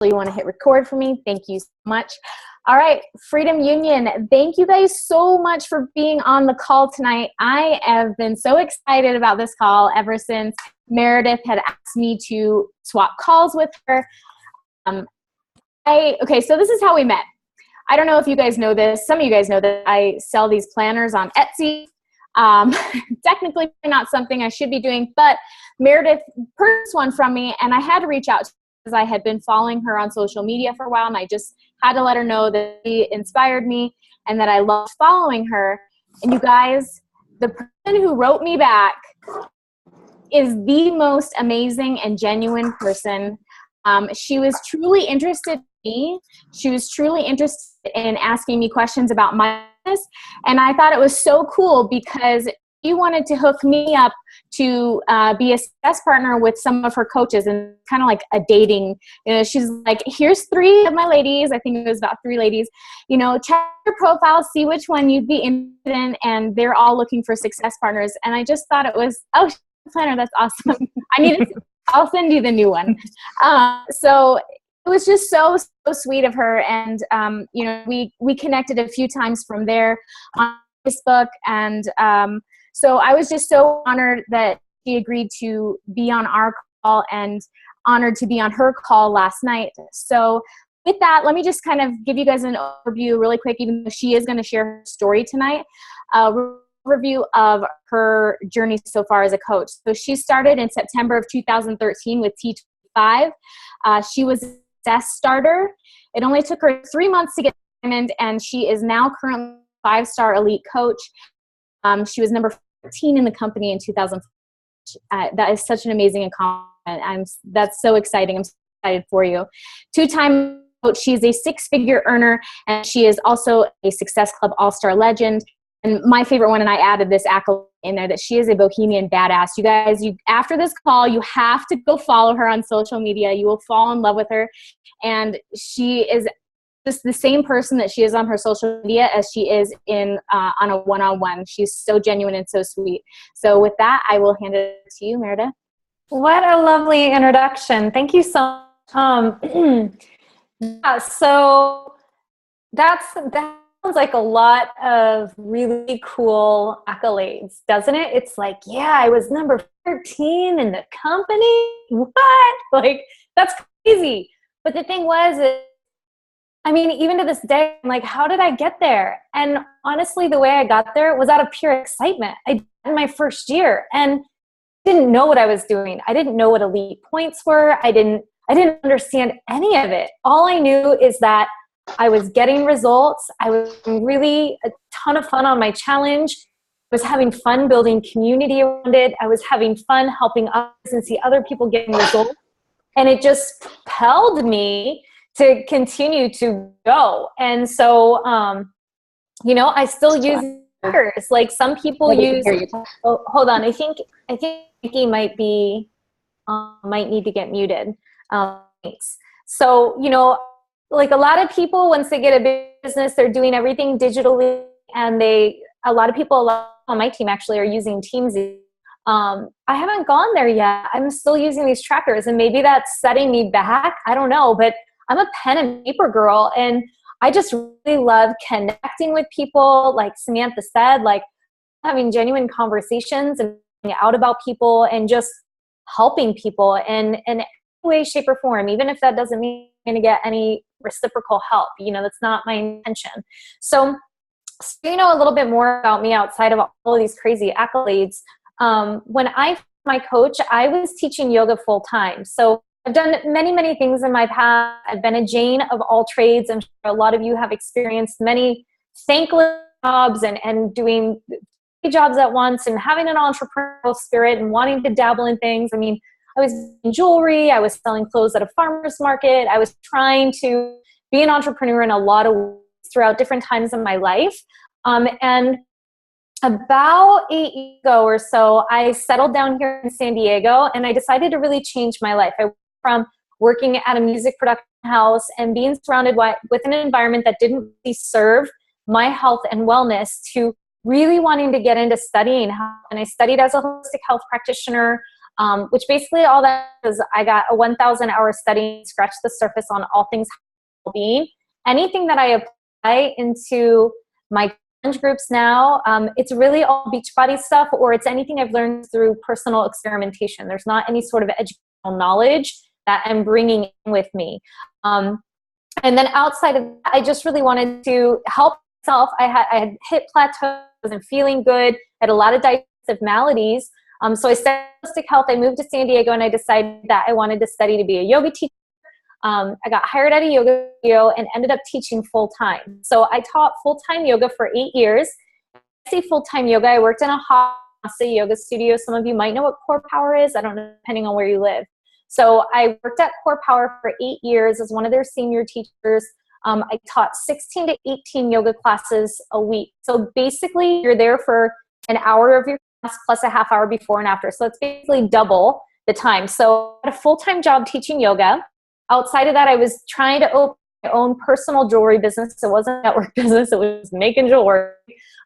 you want to hit record for me. Thank you so much. All right, Freedom Union, thank you guys so much for being on the call tonight. I have been so excited about this call ever since Meredith had asked me to swap calls with her. Okay, so this is how we met. I don't know if you guys know this. Some of you guys know that I sell these planners on Etsy. Technically not something I should be doing, but Meredith purchased one from me, and I had to reach out to her because I had been following her on social media for a while, and I just had to let her know that she inspired me and that I loved following her. And you guys, the person who wrote me back is the most amazing and genuine person. She was truly interested in me. She was truly interested in asking me questions about my business. And I thought it was so cool because she wanted to hook me up to be a success partner with some of her coaches, and kind of like a dating, she's like, here's 3 of my ladies. I think it was about 3 ladies, check your profile, see which one you'd be interested in. And they're all looking for success partners. And I just thought it was, oh, planner, that's awesome. I'll send you the new one. So it was just so sweet of her. And, we connected a few times from there on Facebook. And so I was just so honored that she agreed to be on our call and honored to be on her call last night. So with that, let me just kind of give you guys an overview really quick, even though she is going to share her story tonight. Review of her journey so far as a coach. So she started in September of 2013 with T25. She was a success starter. It only took her 3 months to get diamond, and she is now currently a 5-star elite coach. She was number 14 in the company in 2004. That is such an amazing accomplishment. That's so exciting. I'm so excited for you. 2-time coach. She's a 6-figure earner, and she is also a Success Club All-Star legend. And my favorite one, and I added this accolade in there, that she is a bohemian badass. You guys, after this call, you have to go follow her on social media. You will fall in love with her. And she is just the same person that she is on her social media as she is on a one-on-one. She's so genuine and so sweet. So with that, I will hand it to you, Meredith. What a lovely introduction. Thank you so much. Yeah, so that sounds like a lot of really cool accolades, doesn't it? It's like, yeah, I was number 13 in the company. What? Like, that's crazy. But the thing was, even to this day, I'm like, how did I get there? And honestly, the way I got there was out of pure excitement. I did it in my first year and didn't know what I was doing. I didn't know what elite points were. I didn't understand any of it. All I knew is that I was getting results. I was having really a ton of fun on my challenge. I was having fun building community around it. I was having fun helping others and see other people getting results. And it just propelled me to continue to go. And so, I still use trackers. Like some people use, oh, hold on. I think Nikki might need to get muted. Thanks. So, like a lot of people, once they get a big business, they're doing everything digitally, and a lot of people on my team actually are using Teamsy. I haven't gone there yet. I'm still using these trackers, and maybe that's setting me back. I don't know, but I'm a pen and paper girl, and I just really love connecting with people. Like Samantha said, like having genuine conversations and finding out about people and just helping people in any way, shape, or form, even if that doesn't mean I'm going to get any reciprocal help. That's not my intention. So a little bit more about me outside of all of these crazy accolades. When I found my coach, I was teaching yoga full time. So I've done many, many things in my past. I've been a Jane of all trades. I'm sure a lot of you have experienced many thankless jobs and doing jobs at once and having an entrepreneurial spirit and wanting to dabble in things. I was in jewelry. I was selling clothes at a farmer's market. I was trying to be an entrepreneur in a lot of ways throughout different times in my life. And about 8 years ago or so, I settled down here in San Diego, and I decided to really change my life. I went from working at a music production house and being surrounded with an environment that didn't really serve my health and wellness to really wanting to get into studying health. And I studied as a holistic health practitioner. which basically all that is I got a 1,000 hour study, scratch the surface on all things well-being. Anything that I apply into my challenge groups now, it's really all Beachbody stuff, or it's anything I've learned through personal experimentation. There's not any sort of educational knowledge that I'm bringing in with me. And then outside of that, I just really wanted to help myself. I had hit plateaus, wasn't feeling good, had a lot of digestive maladies. So I studied holistic health. I moved to San Diego and I decided that I wanted to study to be a yoga teacher. I got hired at a yoga studio and ended up teaching full-time. So I taught full-time yoga for 8 years. I say full-time yoga. I worked in a Hatha yoga studio. Some of you might know what Core Power is. I don't know, depending on where you live. So I worked at Core Power for 8 years as one of their senior teachers. I taught 16 to 18 yoga classes a week. So basically, you're there for an hour of your class plus a half hour before and after. So it's basically double the time. So I had a full-time job teaching yoga. Outside of that, I was trying to open my own personal jewelry business. It wasn't a network business. It was making jewelry.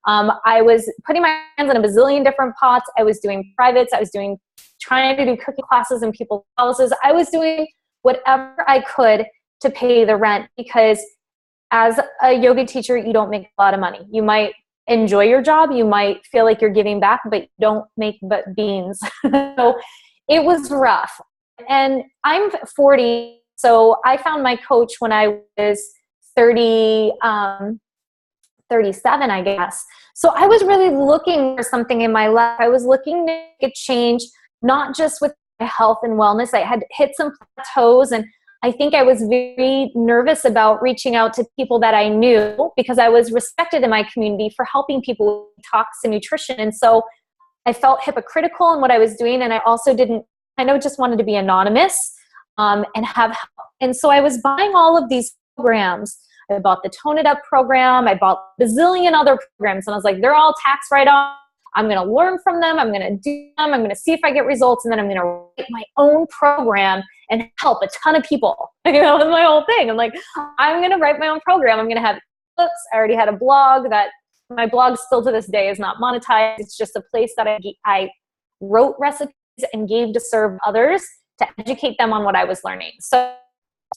I was putting my hands in a bazillion different pots. I was doing privates. I was trying to do cooking classes in people's houses. I was doing whatever I could to pay the rent, because as a yoga teacher, you don't make a lot of money. You might enjoy your job. You might feel like you're giving back, but you don't make but beans. So it was rough. And I'm 40. So I found my coach when I was 37, I guess. So I was really looking for something in my life. I was looking to make a change, not just with my health and wellness. I had hit some plateaus, and I think I was very nervous about reaching out to people that I knew, because I was respected in my community for helping people with detox and nutrition. And so I felt hypocritical in what I was doing. And I also just wanted to be anonymous and have help. And so I was buying all of these programs. I bought the Tone It Up program. I bought a bazillion other programs. And I was like, they're all tax write-off. I'm going to learn from them. I'm going to do them. I'm going to see if I get results. And then I'm going to write my own program and help a ton of people. You know, that's my whole thing. I'm like, I'm going to write my own program. I'm going to have books. I already had a blog that my blog still to this day is not monetized. It's just a place that I wrote recipes and gave to serve others to educate them on what I was learning. So,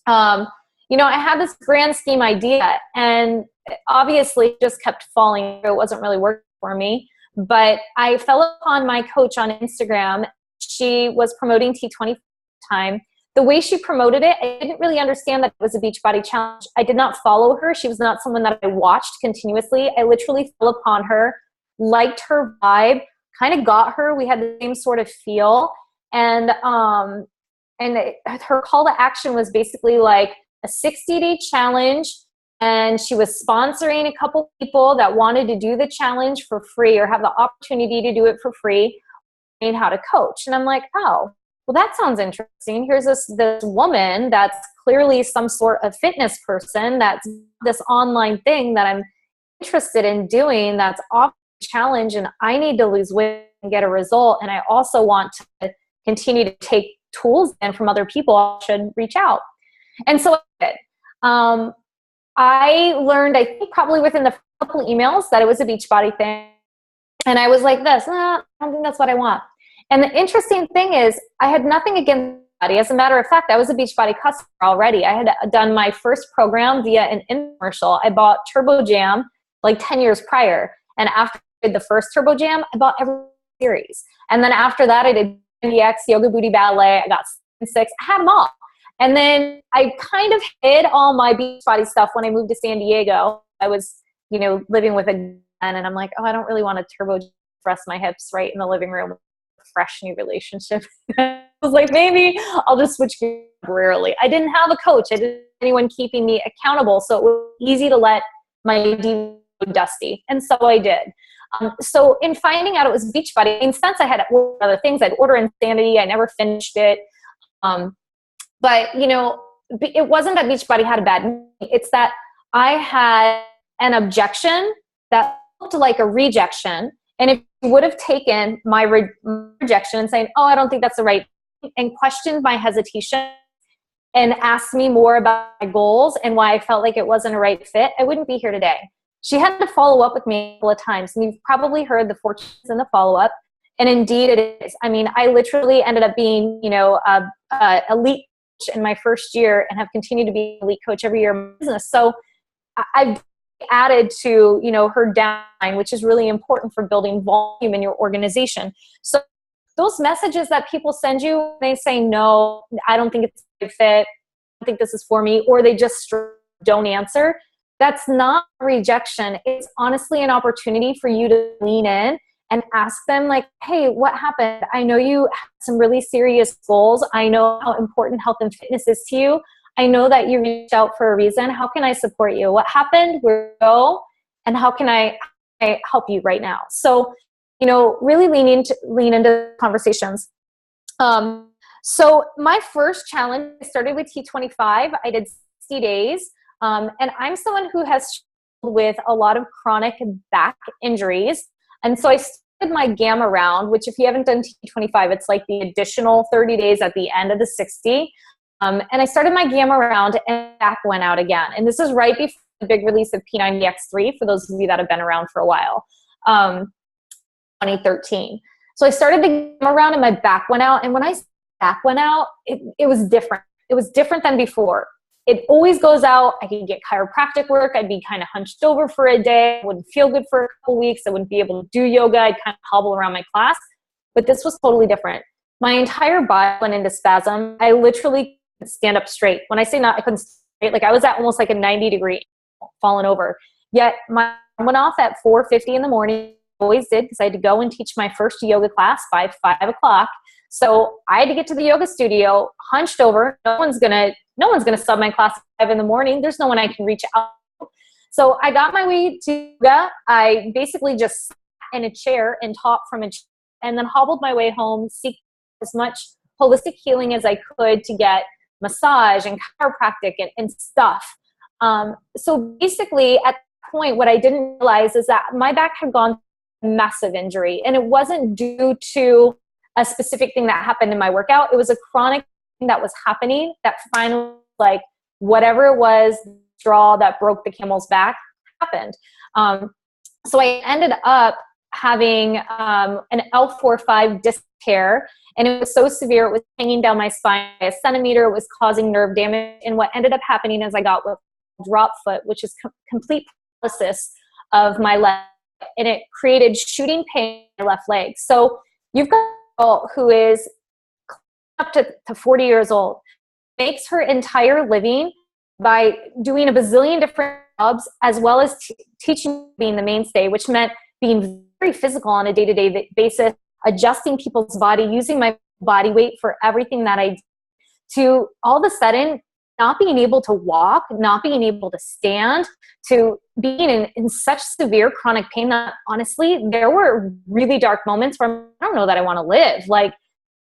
I had this grand scheme idea, and obviously just kept falling through. It wasn't really working for me. But I fell upon my coach on Instagram. She was promoting T20 time. The way she promoted it, I didn't really understand that it was a Beachbody challenge. I did not follow her. She was not someone that I watched continuously. I literally fell upon her, liked her vibe, kind of got her. We had the same sort of feel. And her call to action was basically like a 60-day challenge. And she was sponsoring a couple people that wanted to do the challenge for free or have the opportunity to do it for free and how to coach. And I'm like, oh, well, that sounds interesting. Here's this woman that's clearly some sort of fitness person, that's this online thing that I'm interested in doing, that's off the challenge, and I need to lose weight and get a result. And I also want to continue to take tools in from other people. I should reach out. And so I did. I learned, I think probably within the couple of emails, that it was a Beachbody thing. And I was like I don't think that's what I want. And the interesting thing is, I had nothing against Beachbody. As a matter of fact, I was a Beachbody customer already. I had done my first program via an infomercial. I bought Turbo Jam like 10 years prior. And after I did the first Turbo Jam, I bought every series. And then after that, I did NDX, Yoga Booty Ballet. I got 6. I had them all. And then I kind of hid all my Beachbody stuff when I moved to San Diego. I was, living with a man, and I'm like, oh, I don't really want to turbo thrust my hips right in the living room. Fresh new relationship. I was like, maybe I'll just switch gears temporarily. I didn't have a coach. I didn't have anyone keeping me accountable. So it was easy to let my go dusty. And so I did. So in finding out it was Beachbody, since I had other things, I'd order Insanity. I never finished it. But, it wasn't that Beachbody had a bad name. It's that I had an objection that looked like a rejection. And if you would have taken my rejection and saying, oh, I don't think that's the right thing, and questioned my hesitation and asked me more about my goals and why I felt like it wasn't a right fit, I wouldn't be here today. She had to follow up with me a couple of times. And you've probably heard the fortunes in the follow-up. And indeed it is. I mean, I literally ended up being, you know, a elite coach in my first year and have continued to be an elite coach every year in my business. So I've added to, you know, her downline, which is really important for building volume in your organization. So those messages that people send you, they say, no, I don't think it's a good fit. I don't think this is for me, or they just don't answer. That's not rejection. It's honestly an opportunity for you to lean in and ask them, like, hey, what happened? I know you have some really serious goals. I know how important health and fitness is to you. I know that you reached out for a reason. How can I support you? What happened? Where to go? And how can I help you right now? So, you know, really lean into conversations. So my first challenge, I started with T25. I did 60 days. And I'm someone who has struggled with a lot of chronic back injuries. And so I started my gamma round, which if you haven't done T25, it's like the additional 30 days at the end of the 60. And I started my gamma round and back went out again. And this is right before the big release of P90X3 for those of you that have been around for a while, 2013. So I started the gamma round and my back went out. And when I back went out, it was different. It was different than before. It always goes out. I could get chiropractic work. I'd be kind of hunched over for a day. I wouldn't feel good for a couple weeks. I wouldn't be able to do yoga. I'd kind of hobble around my class. But this was totally different. My entire body went into spasm. I literally couldn't stand up straight. When I say I couldn't stand straight, like I was at almost like a 90-degree falling over. Yet my alarm went off at 4:50 in the morning. I always did, because I had to go and teach my first yoga class by 5 o'clock. So I had to get to the yoga studio, hunched over. No one's gonna sub my class at 5 in the morning. There's no one I can reach out to. So I got my way to yoga. I basically just sat in a chair and taught from a chair, and then hobbled my way home, seek as much holistic healing as I could to get massage and chiropractic and stuff. So basically at that point, what I didn't realize is that my back had gone through a massive injury, and it wasn't due to a specific thing that happened in my workout. It was a chronic thing that was happening that finally, like, whatever it was, the straw that broke the camel's back happened. So I ended up having an L4-5 disc tear, and it was so severe, it was hanging down my spine by a centimeter. It was causing nerve damage. And what ended up happening is I got what drop foot, which is complete paralysis of my leg, and it created shooting pain in my left leg. So you've got a girl who is up to 40 years old, makes her entire living by doing a bazillion different jobs, as well as teaching, being the mainstay, which meant being very physical on a day-to-day basis, adjusting people's body, using my body weight for everything that I did, to all of a sudden not being able to walk, not being able to stand, to being in such severe chronic pain that honestly, there were really dark moments where I don't know that I want to live. Like,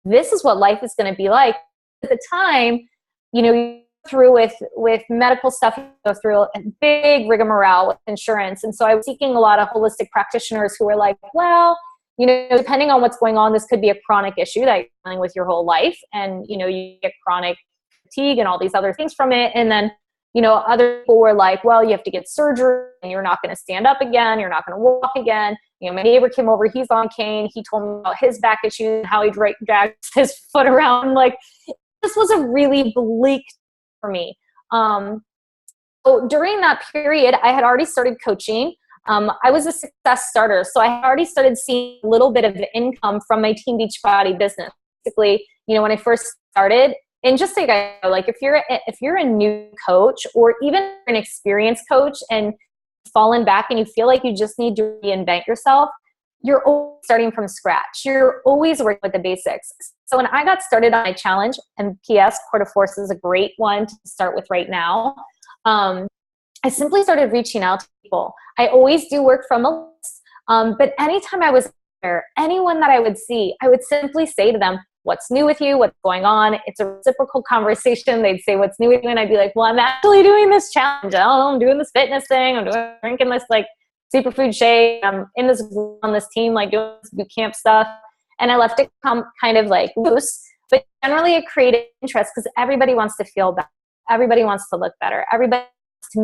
this is what life is going to be like. At the time, you know, you go through with medical stuff, you go through a big rigmarole with insurance. And so I was seeking a lot of holistic practitioners who were like, well, you know, depending on what's going on, this could be a chronic issue that you're dealing with your whole life. And, you know, you get chronic fatigue and all these other things from it. And then, you know, other people were like, well, you have to get surgery and you're not going to stand up again. You're not going to walk again. You know, my neighbor came over, he's on cane. He told me about his back issues and how he dragged his foot around. Like, this was a really bleak for me. So during that period, I had already started coaching. I was a success starter. So I had already started seeing a little bit of income from my Team Beachbody business. Basically, you know, when I first started, and just so you guys know, like, if you're a new coach or even an experienced coach and fallen back and you feel like you just need to reinvent yourself, you're always starting from scratch. You're always working with the basics. So when I got started on my challenge, and PS, Quarter Force is a great one to start with right now, I simply started reaching out to people. I always do work from a list, but anytime I was there, anyone that I would see, I would simply say to them, what's new with you? What's going on? It's a reciprocal conversation. They'd say, what's new with you? And I'd be like, well, I'm actually doing this challenge. I'm doing this fitness thing. I'm drinking this like superfood shake. I'm in this on this team, like doing this boot camp stuff. And I left it kind of like loose, but generally it created interest because everybody wants to feel better. Everybody wants to look better. Everybody wants to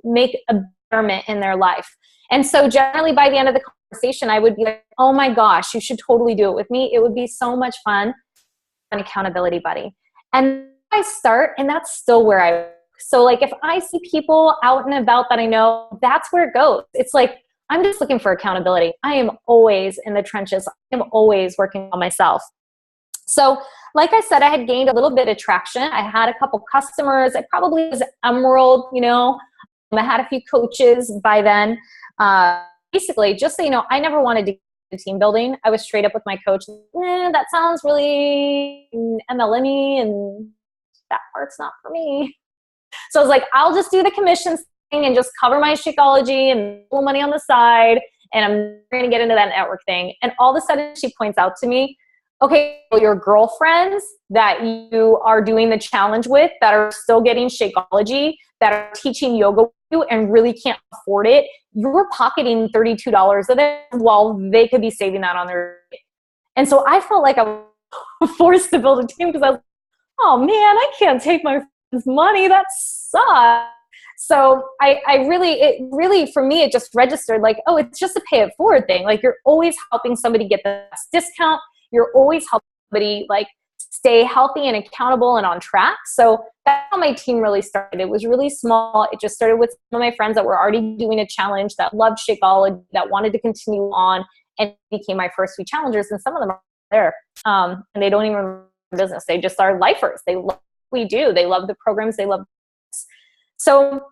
make a betterment in their life. And so generally by the end of the conversation, I would be like, oh my gosh, you should totally do it with me. It would be so much fun. An accountability buddy. And I start, and that's still where I work. So like if I see people out and about that I know, that's where it goes. It's like, I'm just looking for accountability. I am always in the trenches. I am always working on myself. So like I said, I had gained a little bit of traction. I had a couple customers. I probably was emerald, you know. I had a few coaches by then. Basically, just so you know, I never wanted to get team building. I was straight up with my coach. That sounds really MLM-y and that part's not for me. So I was like, I'll just do the commissions thing and just cover my Shakeology and a little money on the side. And I'm going to get into that network thing. And all of a sudden she points out to me, okay, well, your girlfriends that you are doing the challenge with that are still getting Shakeology, that are teaching yoga with you and really can't afford it, you're pocketing $32 of it while they could be saving that on their. And so I felt like I was forced to build a team because I was like, oh man, I can't take my friend's money. That sucks. So it really, for me, it just registered like, oh, it's just a pay it forward thing. Like you're always helping somebody get the best discount. You're always helping somebody like stay healthy and accountable and on track. So that's how my team really started. It was really small. It just started with some of my friends that were already doing a challenge, that loved Shakeology, that wanted to continue on, and became my first few challengers. And some of them are there. And they don't even run business. They just are lifers. They love what we do. They love the programs. They love this. So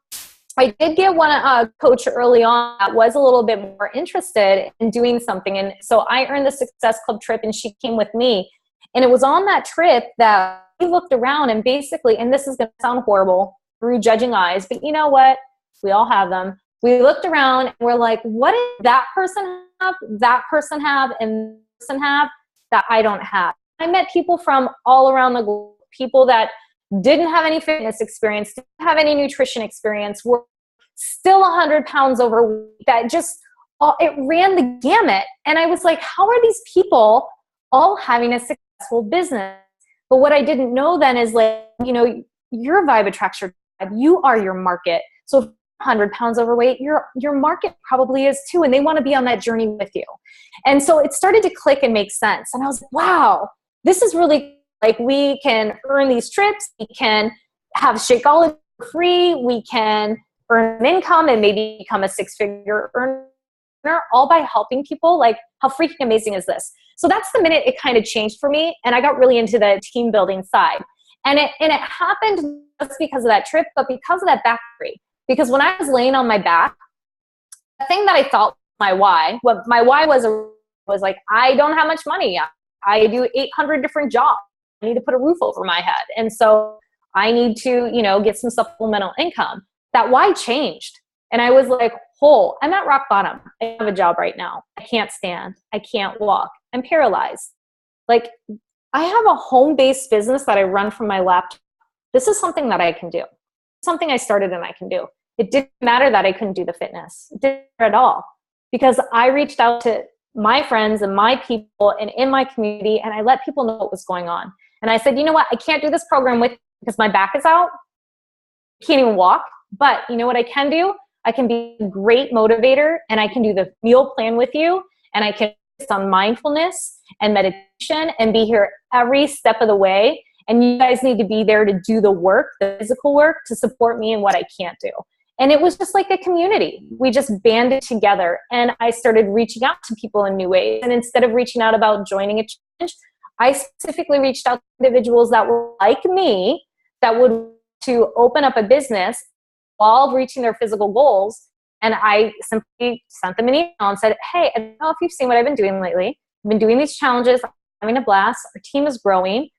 I did get one coach early on that was a little bit more interested in doing something. And so I earned the Success Club trip and she came with me. And it was on that trip that we looked around and basically, and this is going to sound horrible through judging eyes, but you know what? We all have them. We looked around and we're like, what did that person have, and that person have that I don't have? I met people from all around the globe, people that didn't have any fitness experience, didn't have any nutrition experience, were still 100 pounds overweight, that just, it ran the gamut. And I was like, how are these people all having a successful business? But what I didn't know then is like, you know, your vibe attracts your tribe. You are your market. So if you're 100 pounds overweight, your market probably is too. And they want to be on that journey with you. And so it started to click and make sense. And I was like, wow, this is really like, we can earn these trips. We can have Shakeology for free. We can earn an income and maybe become a six-figure earner, all by helping people. Like, how freaking amazing is this? So that's the minute it kind of changed for me. And I got really into the team building side. And it happened just because of that trip, but because of that back injury. Because when I was laying on my back, the thing that I thought my why, what my why was like, I don't have much money. I do 800 different jobs. I need to put a roof over my head. And so I need to, you know, get some supplemental income. That why changed. And I was like, I'm at rock bottom. I have a job right now. I can't stand. I can't walk. I'm paralyzed. Like, I have a home-based business that I run from my laptop. This is something that I can do. Something I started and I can do. It didn't matter that I couldn't do the fitness. It didn't matter at all. Because I reached out to my friends and my people and in my community, and I let people know what was going on. And I said, you know what? I can't do this program with you because my back is out. I can't even walk. But you know what I can do? I can be a great motivator, and I can do the meal plan with you, and I can focus on mindfulness and meditation and be here every step of the way. And you guys need to be there to do the work, the physical work, to support me in what I can't do. And it was just like a community. We just banded together, and I started reaching out to people in new ways. And instead of reaching out about joining a challenge, I specifically reached out to individuals that were like me, that would to open up a business while reaching their physical goals. And I simply sent them an email and said, hey, I don't know if you've seen what I've been doing lately. I've been doing these challenges. I'm having a blast. Our team is growing.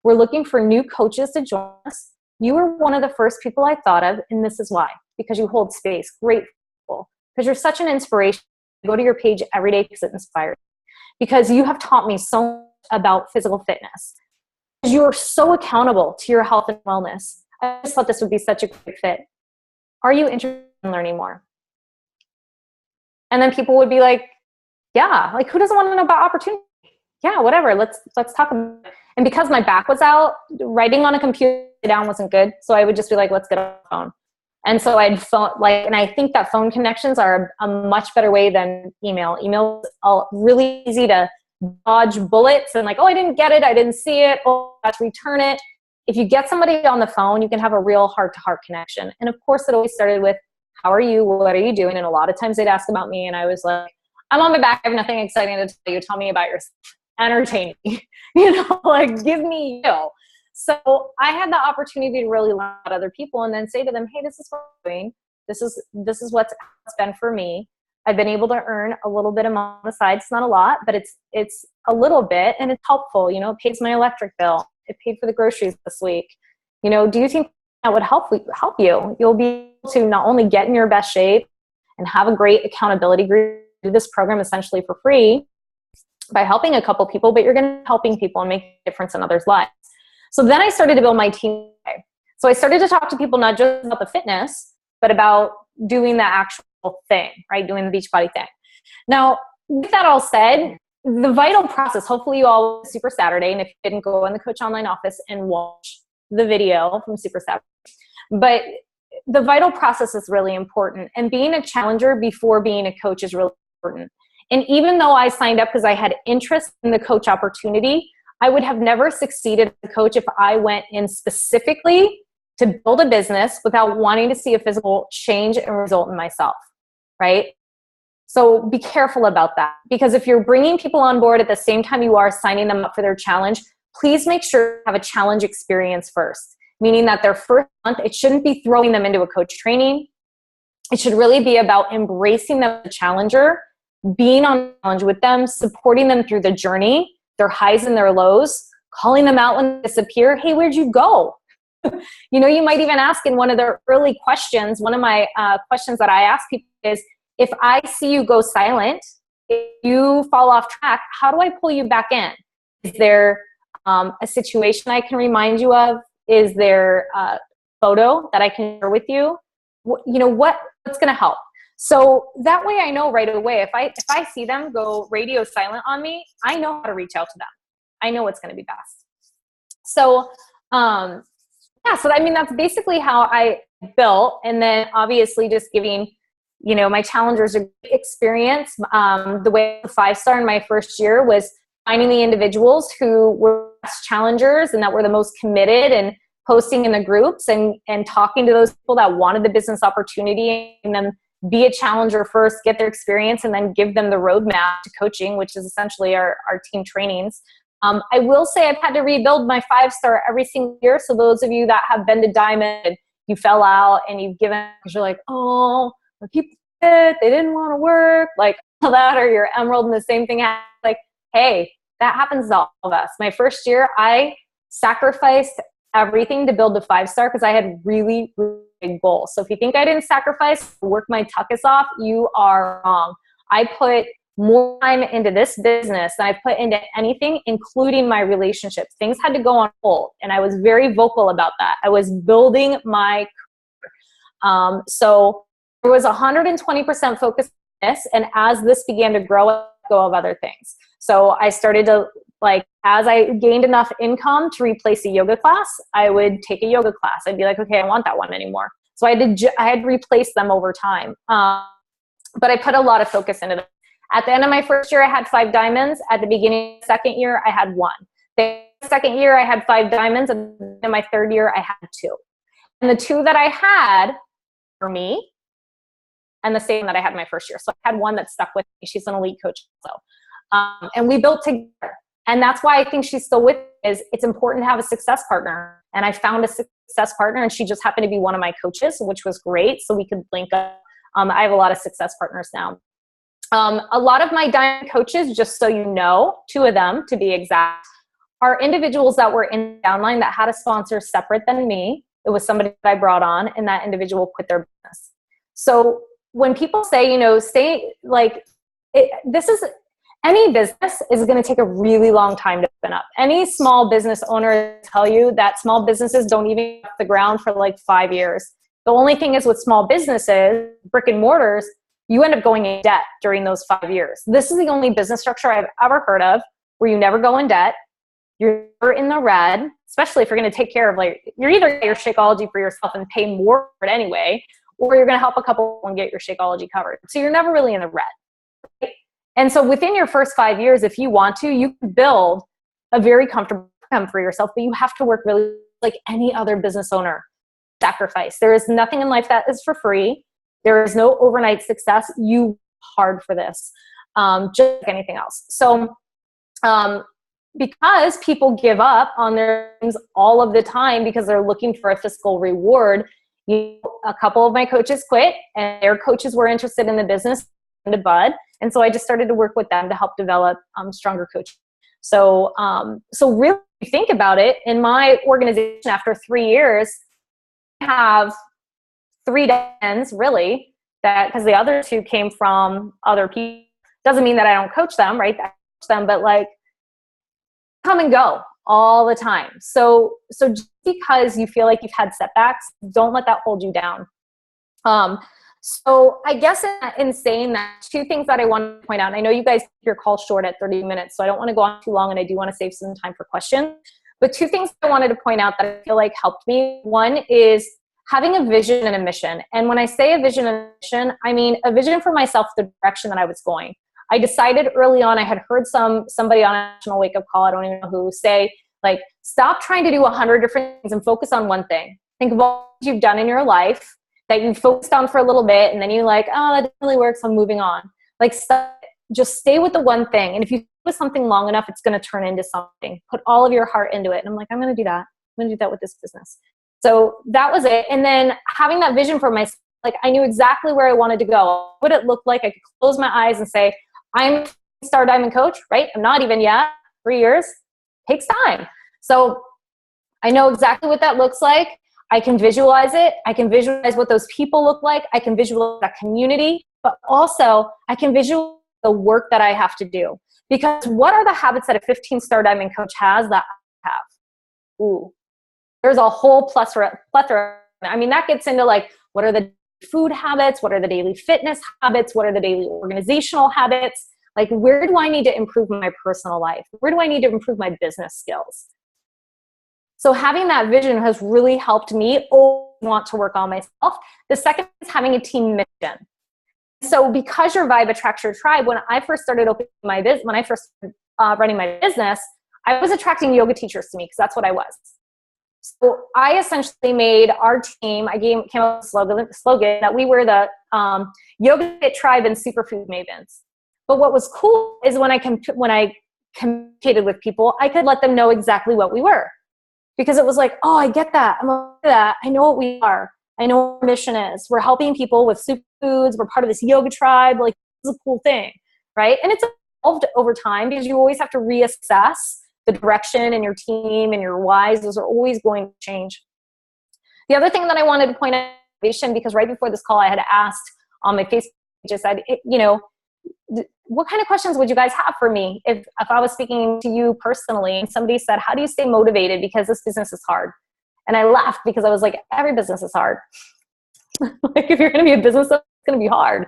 We're looking for new coaches to join us. You were one of the first people I thought of, and this is why. Because you hold space. Great people. Because you're such an inspiration. I go to your page every day because it inspires me. Because you have taught me so much about physical fitness. You're so accountable to your health and wellness. I just thought this would be such a great fit. Are you interested in learning more? And then people would be like, yeah, like, who doesn't want to know about opportunity? Yeah, whatever. Let's talk about it. And because my back was out, writing on a computer down wasn't good. So I would just be like, let's get on the phone. And so I'd phone, like, and I think that phone connections are a much better way than email. Email is really easy to dodge bullets and like, oh, I didn't get it. I didn't see it. Oh, I have to return it. If you get somebody on the phone, you can have a real heart-to-heart connection. And of course, it always started with, how are you? What are you doing? And a lot of times they'd ask about me, and I was like, I'm on my back. I have nothing exciting to tell you. Tell me about yourself. Entertain me. Like, give me you. So I had the opportunity to really learn about other people and then say to them, hey, this is what I'm doing. This is what's been for me. I've been able to earn a little bit on the side. It's not a lot, but it's a little bit, and it's helpful. It pays my electric bill. It paid for the groceries this week. Do you think that would help you? You'll be able to not only get in your best shape and have a great accountability group, do this program essentially for free by helping a couple people, but you're going to be helping people and make a difference in others' lives. So then I started to build my team. So I started to talk to people not just about the fitness, but about doing the actual thing, right? Doing the Beachbody thing. Now, with that all said, the vital process, hopefully you all went to Super Saturday, and if you didn't, go in the Coach Online office and watch the video from Super Saturday. But the vital process is really important. And being a challenger before being a coach is really important. And even though I signed up because I had interest in the coach opportunity, I would have never succeeded as a coach if I went in specifically to build a business without wanting to see a physical change and result in myself, right? So be careful about that, because if you're bringing people on board at the same time you are signing them up for their challenge, please make sure you have a challenge experience first, meaning that their first month, it shouldn't be throwing them into a coach training. It should really be about embracing them as a challenger, being on a challenge with them, supporting them through the journey, their highs and their lows, calling them out when they disappear. Hey, where'd you go? You might even ask in one of their early questions, one of my questions that I ask people is, if I see you go silent, if you fall off track, how do I pull you back in? Is there a situation I can remind you of? Is there a photo that I can share with you? What's going to help? So that way I know right away, if I see them go radio silent on me, I know how to reach out to them. I know what's going to be best. So, so that's basically how I built. And then obviously just giving, my challengers a great experience. The way the 5-star in my first year was finding the individuals who were best challengers and that were the most committed, and posting in the groups and talking to those people that wanted the business opportunity, and then be a challenger first, get their experience, and then give them the roadmap to coaching, which is essentially our team trainings. I will say I've had to rebuild my 5-star every single year. So those of you that have been to Diamond and you fell out and you've given, because you're like, oh, the people did, they didn't want to work, like all that, or you're Emerald and the same thing happens. Like, hey, that happens to all of us. My first year, I sacrificed everything to build the 5-star because I had really, really big goals. So if you think I didn't sacrifice, work my tuchus off, you are wrong. I put more time into this business than I put into anything, including my relationships. Things had to go on hold, and I was very vocal about that. I was building my career. So there was 120% focus on this, and as this began to grow, I let go of other things. So I started to, as I gained enough income to replace a yoga class, I would take a yoga class. I'd be like, okay, I don't want that one anymore. So I had replaced them over time. But I put a lot of focus into them. At the end of my first year, I had 5 diamonds. At the beginning of the second year, I had 1. The second year, I had 5 diamonds. And in my third year, I had 2. And the 2 that I had for me, and the same that I had my first year. So I had one that stuck with me. She's an elite coach also. And we built together. And that's why I think she's still with me, is it's important to have a success partner. And I found a success partner, and she just happened to be one of my coaches, which was great. So we could link up. I have a lot of success partners now. A lot of my diamond coaches, just so you know, 2 of them to be exact, are individuals that were in the downline that had a sponsor separate than me. It was somebody that I brought on, and that individual quit their business. So when people say, any business is going to take a really long time to open up. Any small business owner tell you that small businesses don't even get off the ground for 5 years. The only thing is with small businesses, brick and mortars, you end up going in debt during those 5 years. This is the only business structure I've ever heard of where you never go in debt. You're in the red, especially if you're going to take care of, like, you're either get your Shakeology for yourself and pay more for it anyway, or you're going to help a couple and get your Shakeology covered. So you're never really in the red. Right? And so within your first 5 years, if you want to, you can build a very comfortable income for yourself, but you have to work really like any other business owner. Sacrifice. There is nothing in life that is for free. There is no overnight success. You hard for this, just like anything else. So, because people give up on their things all of the time because they're looking for a fiscal reward, a couple of my coaches quit, and their coaches were interested in the business to bud. And so I just started to work with them to help develop stronger coaching. So, so really think about it. In my organization, after 3 years, I have 3 ends really, that because the other 2 came from other people. Doesn't mean that I don't coach them, right? I coach them, but like come and go all the time. So just because you feel like you've had setbacks, don't let that hold you down. So I guess in saying that, 2 things that I want to point out, and I know you guys keep your call short at 30 minutes, so I don't want to go on too long, and I do want to save some time for questions. But 2 things I wanted to point out that I feel like helped me. One is having a vision and a mission. And when I say a vision and a mission, I mean a vision for myself, the direction that I was going. I decided early on, I had heard somebody on a national wake-up call, I don't even know who, say, like, stop trying to do 100 different things and focus on one thing. Think of all you've done in your life that you focused on for a little bit, and then you're like, oh, that didn't really work, so I'm moving on. Like, just stay with the one thing. And if you do with something long enough, it's going to turn into something. Put all of your heart into it. And I'm like, I'm going to do that. I'm going to do that with this business. So that was it. And then having that vision for myself, like, I knew exactly where I wanted to go. What would it look like? I could close my eyes and say, I'm a Star Diamond coach, right? I'm not even yet. 3 years takes time. So I know exactly what that looks like. I can visualize it. I can visualize what those people look like. I can visualize that community, but also I can visualize the work that I have to do. Because what are the habits that a 15-star diamond coach has that I have? Ooh, there's a whole plethora. I mean, that gets into like, what are the food habits? What are the daily fitness habits? What are the daily organizational habits? Like, where do I need to improve my personal life? Where do I need to improve my business skills? So having that vision has really helped me want to work on myself. The second is having a team mission. So because your vibe attracts your tribe, when I first started opening my business, when I first running my business, I was attracting yoga teachers to me because that's what I was. So I essentially made our team, came up with a slogan that we were the yoga fit tribe and superfood mavens. But what was cool is when I communicated with people, I could let them know exactly what we were. Because it was like, oh, I get that. I'm aware of that. I know what we are. I know what our mission is. We're helping people with superfoods. We're part of this yoga tribe. Like, this is a cool thing, right? And it's evolved over time because you always have to reassess the direction and your team and your whys. Those are always going to change. The other thing that I wanted to point out, because right before this call, I had asked on my Facebook page, I said, what kind of questions would you guys have for me if I was speaking to you personally and somebody said, how do you stay motivated because this business is hard? And I laughed because I was like, every business is hard. Like, if you're going to be a business, it's going to be hard.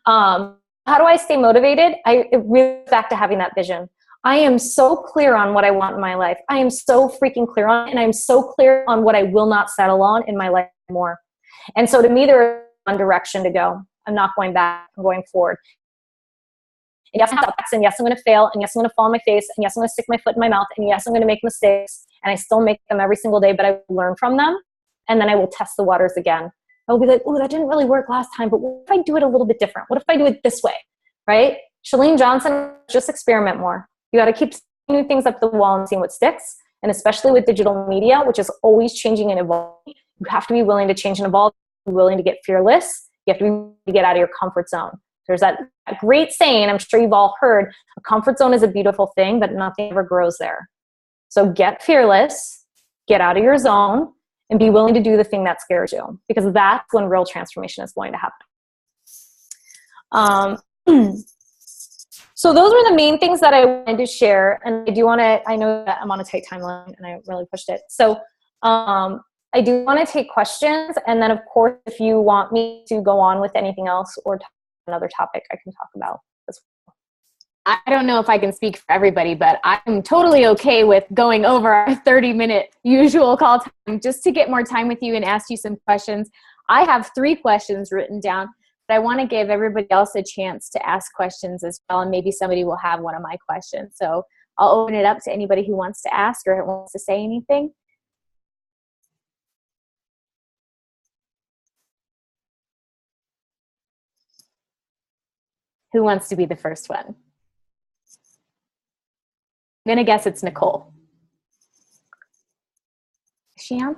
How do I stay motivated? It really goes back to having that vision. I am so clear on what I want in my life. I am so freaking clear on it, and I'm so clear on what I will not settle on in my life anymore. And so to me, there is one direction to go. I'm not going back. I'm going forward. And yes, I'm going to and yes, I'm going to fail, and yes, I'm going to fall on my face, and yes, I'm going to stick my foot in my mouth, and yes, I'm going to make mistakes, and I still make them every single day, but I will learn from them, and then I will test the waters again. I'll be like, oh, that didn't really work last time, but what if I do it a little bit different? What if I do it this way, right? Chalene Johnson, just experiment more. You got to keep new things up the wall and seeing what sticks, and especially with digital media, which is always changing and evolving, you have to be willing to change and evolve, be willing to get fearless. You have to be willing to get out of your comfort zone. There's that great saying, I'm sure you've all heard, a comfort zone is a beautiful thing, but nothing ever grows there. So get fearless, get out of your zone, and be willing to do the thing that scares you, because that's when real transformation is going to happen. So those were the main things that I wanted to share. And I know that I'm on a tight timeline and I really pushed it. So I do want to take questions. And then, of course, if you want me to go on with anything else or another topic, I can talk about as well. I don't know if I can speak for everybody, but I'm totally okay with going over our 30-minute usual call time just to get more time with you and ask you some questions. I have 3 questions written down, but I want to give everybody else a chance to ask questions as well, and maybe somebody will have one of my questions. So I'll open it up to anybody who wants to ask or wants to say anything. Who wants to be the first one? I'm going to guess it's Nicole. Is she on?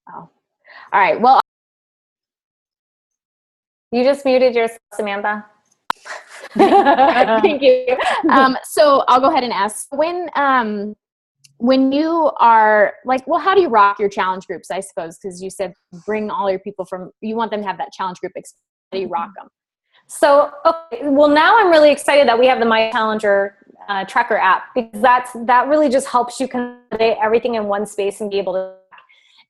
Oh. All right. Well, you just muted yourself, Samantha. Thank you. So I'll go ahead and ask, when you are like, well, how do you rock your challenge groups, I suppose? Because you said bring all your people you want them to have that challenge group experience. How do you rock them? So, okay, well, now I'm really excited that we have the My Challenger tracker app, because that really just helps you consolidate everything in one space and be able to.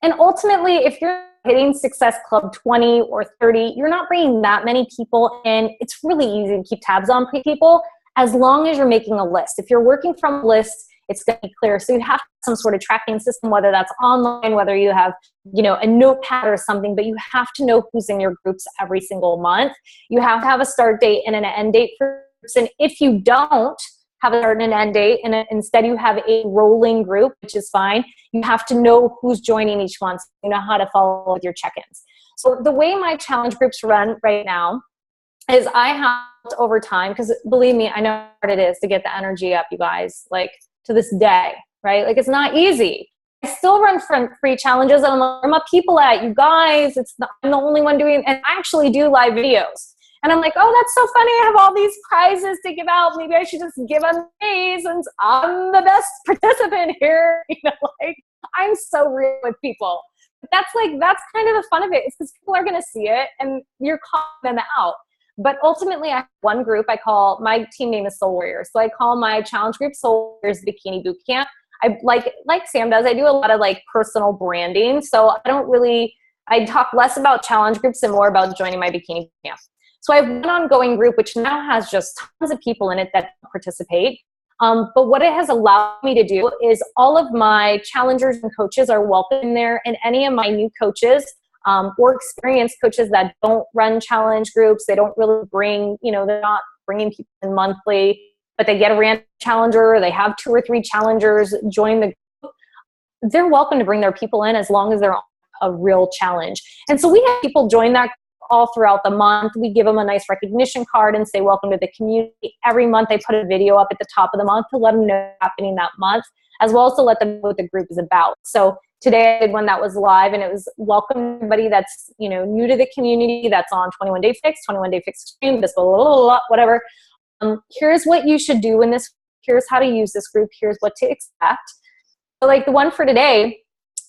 And ultimately, if you're hitting Success Club 20 or 30, you're not bringing that many people in. It's really easy to keep tabs on people as long as you're making a list. If you're working from a list, it's going to be clear. So you have some sort of tracking system, whether that's online, whether you have, a notepad or something, but you have to know who's in your groups every single month. You have to have a start date and an end date for groups. And if you don't have a start and an end date, and instead you have a rolling group, which is fine, you have to know who's joining each month. So you know how to follow with your check-ins. So the way my challenge groups run right now is I have over time, because believe me, I know how hard it is to get the energy up, you guys, like to this day, right? Like it's not easy. I still run free challenges, and I'm like, where are my people at, you guys? I'm the only one doing, and I actually do live videos. And I'm like, oh, that's so funny. I have all these prizes to give out. Maybe I should just give them these since I'm the best participant here. Like I'm so real with people. But that's kind of the fun of it. It's because people are going to see it and you're calling them out. But ultimately, I have one group my team name is Soul Warriors. So I call my challenge group Soul Warriors Bikini Boot Camp. I like Sam does, I do a lot of personal branding. So I talk less about challenge groups and more about joining my bikini camp. So I have one ongoing group, which now has just tons of people in it that participate. But what it has allowed me to do is all of my challengers and coaches are welcome there, and any of my new coaches or experienced coaches that don't run challenge groups, they don't really bring, they're not bringing people in monthly, but they get a random challenger, or they have 2 or 3 challengers join the group. They're welcome to bring their people in as long as they're on a real challenge. And so we have people join that all throughout the month. We give them a nice recognition card and say, welcome to the community. Every month I put a video up at the top of the month to let them know what's happening that month, as well as to let them know what the group is about. So today I did one that was live, and it was welcome everybody that's, new to the community, that's on 21 Day Fix, 21 Day Fix Extreme, this whatever. Here's what you should do in this. Here's how to use this group. Here's what to expect. So like the one for today.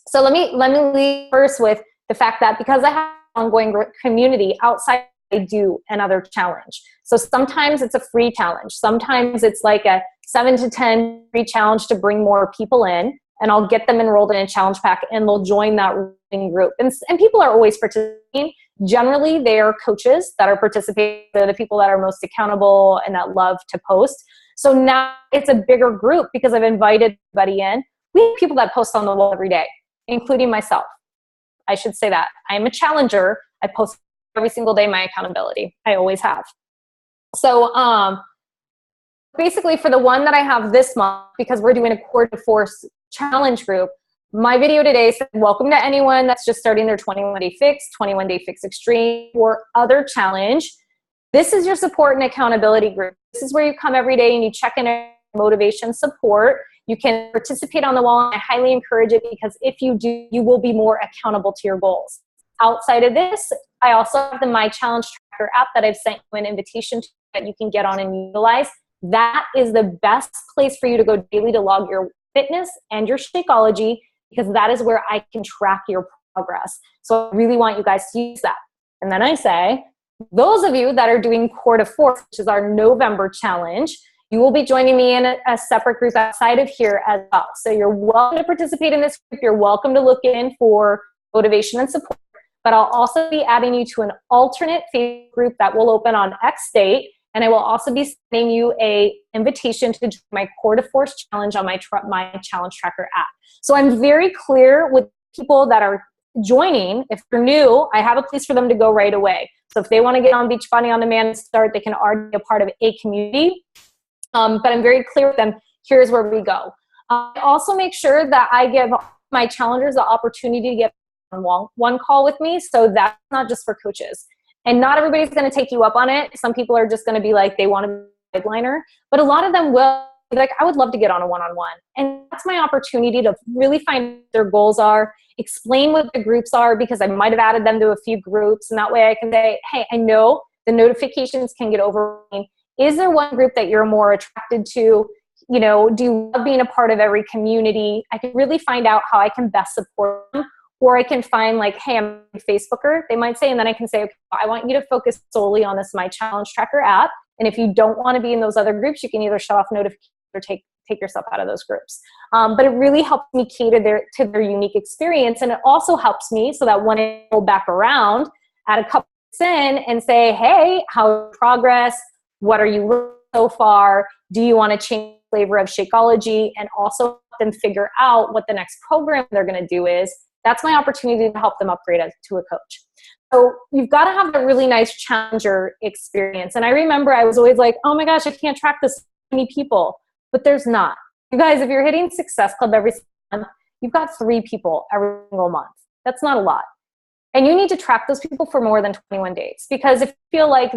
So let me lead first with the fact that because I have ongoing community outside, I do another challenge. So sometimes it's a free challenge. Sometimes it's like a 7 to 10 free challenge to bring more people in, and I'll get them enrolled in a challenge pack and they'll join that group. And people are always participating. Generally, they are coaches that are participating. They're the people that are most accountable and that love to post. So now it's a bigger group because I've invited everybody in. We have people that post on the wall every day, including myself. I should say that. I am a challenger. I post every single day my accountability. I always have. So basically for the one that I have this month, because we're doing a core to force challenge group, my video today said, welcome to anyone that's just starting their 21 Day Fix, 21 Day Fix Extreme, or other challenge. This is your support and accountability group. This is where you come every day and you check in motivation support. You can participate on the wall. I highly encourage it, because if you do, you will be more accountable to your goals. Outside of this, I also have the My Challenge Tracker app that I've sent you an invitation to that you can get on and utilize. That is the best place for you to go daily to log your fitness and your Shakeology, because that is where I can track your progress. So I really want you guys to use that. And then I say, those of you that are doing Core to Force, which is our November challenge, you will be joining me in a separate group outside of here as well. So you're welcome to participate in this group. You're welcome to look in for motivation and support. But I'll also be adding you to an alternate Facebook group that will open on X date. And I will also be sending you a invitation to join my Core to Force challenge on my challenge tracker app. So I'm very clear with people that are joining. If they're new, I have a place for them to go right away. So if they want to get on Beachbody On Demand and start, they can already be a part of a community. But I'm very clear with them, here's where we go. I also make sure that I give my challengers the opportunity to get one call with me. So that's not just for coaches. And not everybody's going to take you up on it. Some people are just going to be like, they want to be a guideliner. But a lot of them will be like, I would love to get on a one-on-one. And that's my opportunity to really find what their goals are, explain what the groups are, because I might have added them to a few groups. And that way I can say, hey, I know the notifications can get overwhelming. Is there one group that you're more attracted to? You know, do you love being a part of every community? I can really find out how I can best support them. Or I can find like, hey, I'm a Facebooker, they might say, and then I can say, okay, I want you to focus solely on this My Challenge Tracker app. And if you don't want to be in those other groups, you can either shut off notifications or take yourself out of those groups. But it really helps me cater to their unique experience. And it also helps me so that when I go back around at a couple weeks in and say, hey, how's progress? What are you learning so far? Do you want to change the flavor of Shakeology? And also help them figure out what the next program they're going to do is. That's my opportunity to help them upgrade to a coach. So you've got to have a really nice challenger experience. And I remember I was always like, oh my gosh, I can't track this many people. But there's not. You guys, if you're hitting Success Club every month, you've got 3 people every single month. That's not a lot. And you need to track those people for more than 21 days. Because if you feel like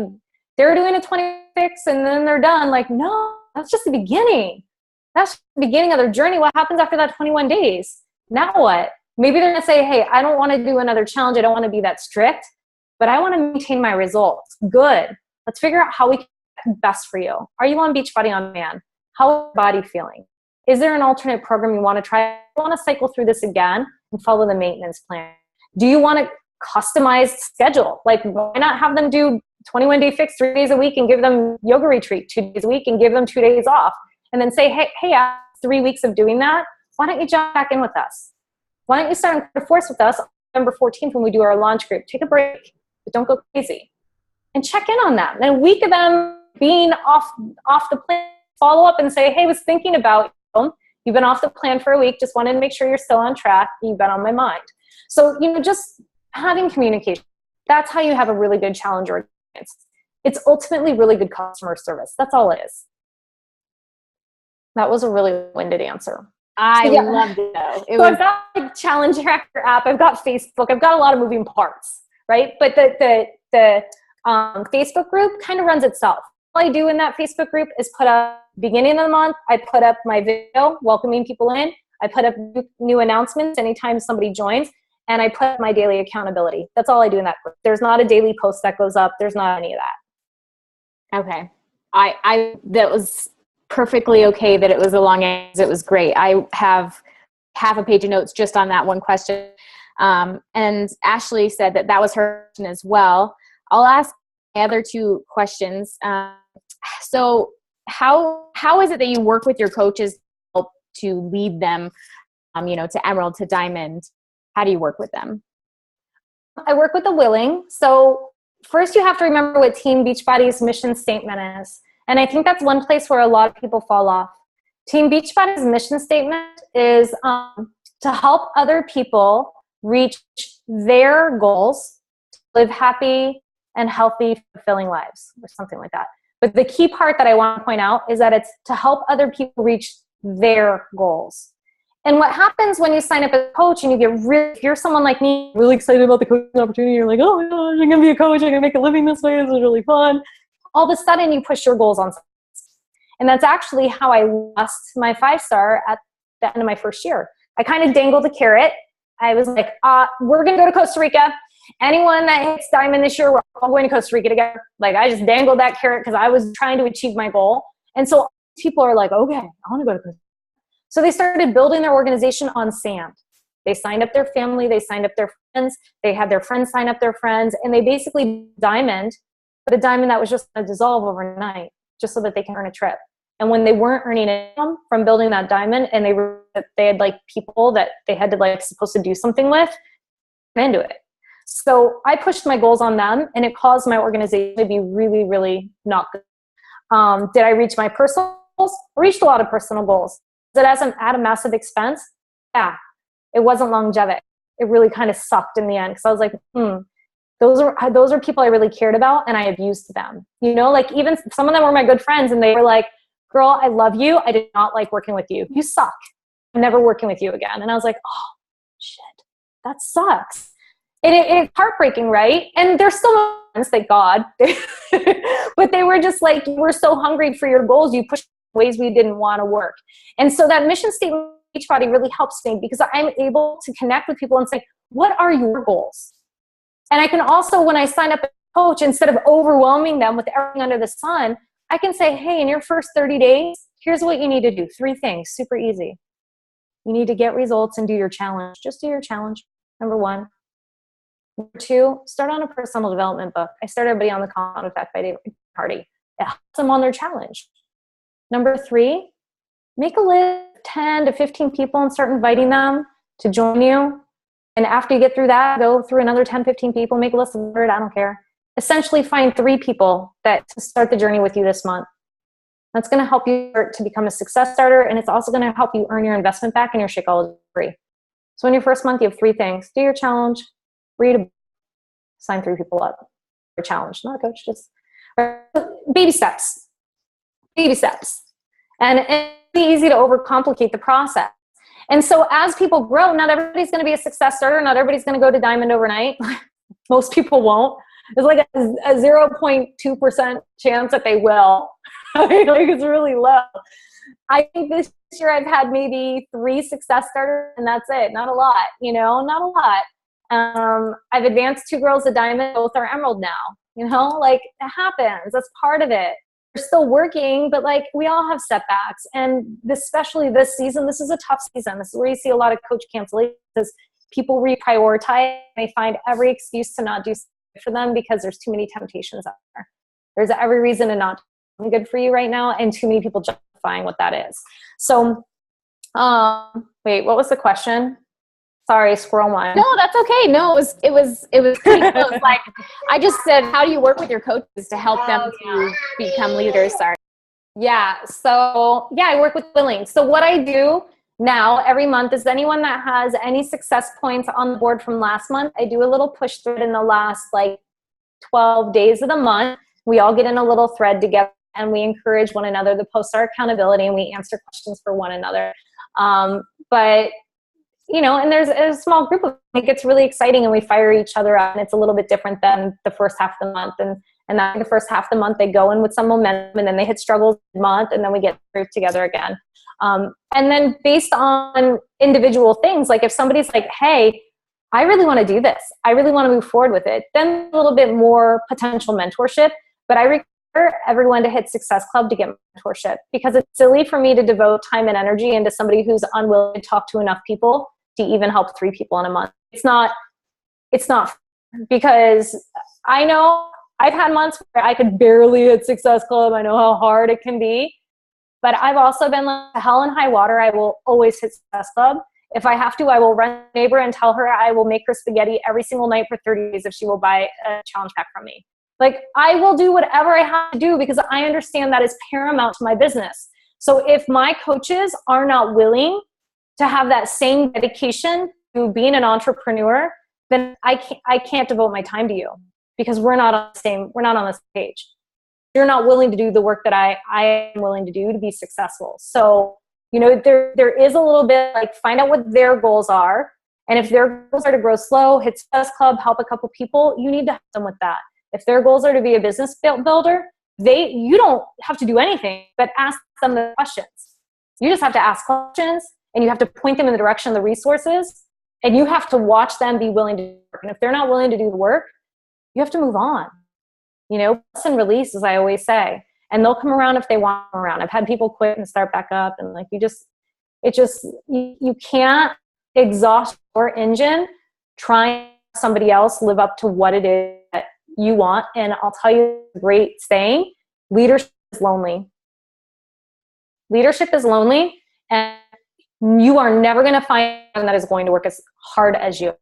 they're doing a 26 and then they're done, like, no, that's just the beginning. That's the beginning of their journey. What happens after that 21 days? Now what? Maybe they're going to say, hey, I don't want to do another challenge. I don't want to be that strict, but I want to maintain my results. Good. Let's figure out how we can get best for you. Are you on Beachbody On Demand? How is your body feeling? Is there an alternate program you want to try? Do you want to cycle through this again and follow the maintenance plan? Do you want a customized schedule? Like, why not have them do 21-day fix 3 days a week and give them yoga retreat 2 days a week and give them 2 days off? And then say, hey, after 3 weeks of doing that, why don't you jump back in with us? Why don't you start in Core to Force with us on November 14th when we do our launch group? Take a break, but don't go crazy. And check in on them. Then a week of them being off the plan, follow up and say, hey, I was thinking about you. You've been off the plan for a week. Just wanted to make sure you're still on track. You've been on my mind. So, just having communication. That's how you have a really good challenger experience. It's ultimately really good customer service. That's all it is. That was a really winded answer. I loved it though. I've got a challenge tracker app. I've got Facebook. I've got a lot of moving parts, right? But the Facebook group kind of runs itself. All I do in that Facebook group is put up beginning of the month. I put up my video welcoming people in. I put up new announcements anytime somebody joins, and I put up my daily accountability. That's all I do in that group. There's not a daily post that goes up. There's not any of that. Okay. That was perfectly okay that it was a long answer. It was great. I have half a page of notes just on that one question. And Ashley said that was her question as well. I'll ask the other 2 questions. So how is it that you work with your coaches to lead them, to Emerald, to Diamond? How do you work with them? I work with the willing. So first you have to remember what Team Beachbody's mission statement is. And I think that's one place where a lot of people fall off. Team Beachbody's mission statement is to help other people reach their goals, to live happy and healthy, fulfilling lives, or something like that. But the key part that I want to point out is that it's to help other people reach their goals. And what happens when you sign up as a coach and you get if you're someone like me, really excited about the coaching opportunity, you're like, oh my gosh, I'm going to be a coach, I'm going to make a living this way, this is really fun. All of a sudden you push your goals on someone else. And that's actually how I lost my 5-star at the end of my first year. I kind of dangled a carrot. I was like, we're going to go to Costa Rica. Anyone that hits Diamond this year, we're all going to Costa Rica together. Like, I just dangled that carrot because I was trying to achieve my goal. And so people are like, okay, I want to go to Costa Rica. So they started building their organization on sand. They signed up their family. They signed up their friends. They had their friends sign up their friends. And they basically Diamond, but a diamond that was just going to dissolve overnight just so that they can earn a trip. And when they weren't earning income from building that diamond and they had like people that they had to like supposed to do something with, into it. So I pushed my goals on them and it caused my organization to be really, really not good. Did I reach my personal goals? I reached a lot of personal goals. Did it at a massive expense? Yeah. It wasn't longevity. It really kind of sucked in the end, because I was like, those are people I really cared about, and I abused them. You know, like even some of them were my good friends, and they were like, girl, I love you. I did not like working with you. You suck. I'm never working with you again. And I was like, oh, shit, that sucks. And it's heartbreaking, right? And they're still friends, thank God. But they were just like, you were so hungry for your goals, you pushed ways we didn't want to work. And so that mission statement Beachbody really helps me, because I'm able to connect with people and say, what are your goals? And I can also, when I sign up as a coach, instead of overwhelming them with everything under the sun, I can say, hey, in your first 30 days, here's what you need to do. 3 things, super easy. You need to get results and do your challenge. Just do your challenge, number 1. Number 2, start on a personal development book. I start everybody on the Compound Effect by David Hardy. It helps them on their challenge. Number 3, make a list of 10 to 15 people and start inviting them to join you. And after you get through that, go through another 10, 15 people, make a list of 100, I don't care. Essentially find 3 people that to start the journey with you this month. That's going to help you start to become a success starter, and it's also going to help you earn your investment back and your Shakeology free. So in your first month, you have 3 things. Do your challenge, read a book, sign 3 people up. For a challenge, not a coach, just baby steps. Baby steps. And it's easy to overcomplicate the process. And so as people grow, not everybody's going to be a success starter. Not everybody's going to go to diamond overnight. Most people won't. There's like a 0.2% chance that they will. Like it's really low. I think this year I've had maybe 3 success starters, and that's it. Not a lot, you know, not a lot. I've advanced 2 girls to diamond, both are emerald now. You know, like it happens. That's part of it. We're still working, but like we all have setbacks. And especially this season, this is a tough season. This is where you see a lot of coach cancellations. People reprioritize. They find every excuse to not do something for them because there's too many temptations out there. There's every reason to not do good for you right now, and too many people justifying what that is. So, wait, what was the question? Sorry, squirrel mind. No, that's okay. No, it was pretty close. Like I just said, how do you work with your coaches to help them to become leaders? Sorry. Yeah. So yeah, I work with willing. So what I do now every month is anyone that has any success points on the board from last month, I do a little push thread in the last like 12 days of the month. We all get in a little thread together and we encourage one another to post our accountability, and we answer questions for one another. But you know, and there's a small group of them. It gets really exciting and we fire each other up, and it's a little bit different than the first half of the month. And that the first half of the month they go in with some momentum, and then they hit struggles month, and then we get together again. And then based on individual things, like if somebody's like, hey, I really want to do this, I really want to move forward with it, then a little bit more potential mentorship. But I require everyone to hit Success Club to get mentorship, because it's silly for me to devote time and energy into somebody who's unwilling to talk to enough people to even help 3 people in a month. It's not, because I know I've had months where I could barely hit Success Club. I know how hard it can be, but I've also been like, hell and high water, I will always hit Success Club. If I have to, I will run a neighbor and tell her I will make her spaghetti every single night for 30 days if she will buy a challenge pack from me. Like I will do whatever I have to do, because I understand that is paramount to my business. So if my coaches are not willing to have that same dedication to being an entrepreneur, then I can't devote my time to you, because we're not on the same page. You're not willing to do the work that I am willing to do to be successful. So, you know, there is a little bit like find out what their goals are. And if their goals are to grow slow, hit Success Club, help a couple people, you need to help them with that. If their goals are to be a business builder, you don't have to do anything but ask them the questions. You just have to ask questions, and you have to point them in the direction of the resources, and you have to watch them be willing to do the work. And if they're not willing to do the work, you have to move on. You know, press and release, as I always say. And they'll come around if they want to come around. I've had people quit and start back up, and like you can't exhaust your engine trying somebody else live up to what it is that you want. And I'll tell you a great saying, leadership is lonely. Leadership is lonely, and you are never going to find anyone that is going to work as hard as you.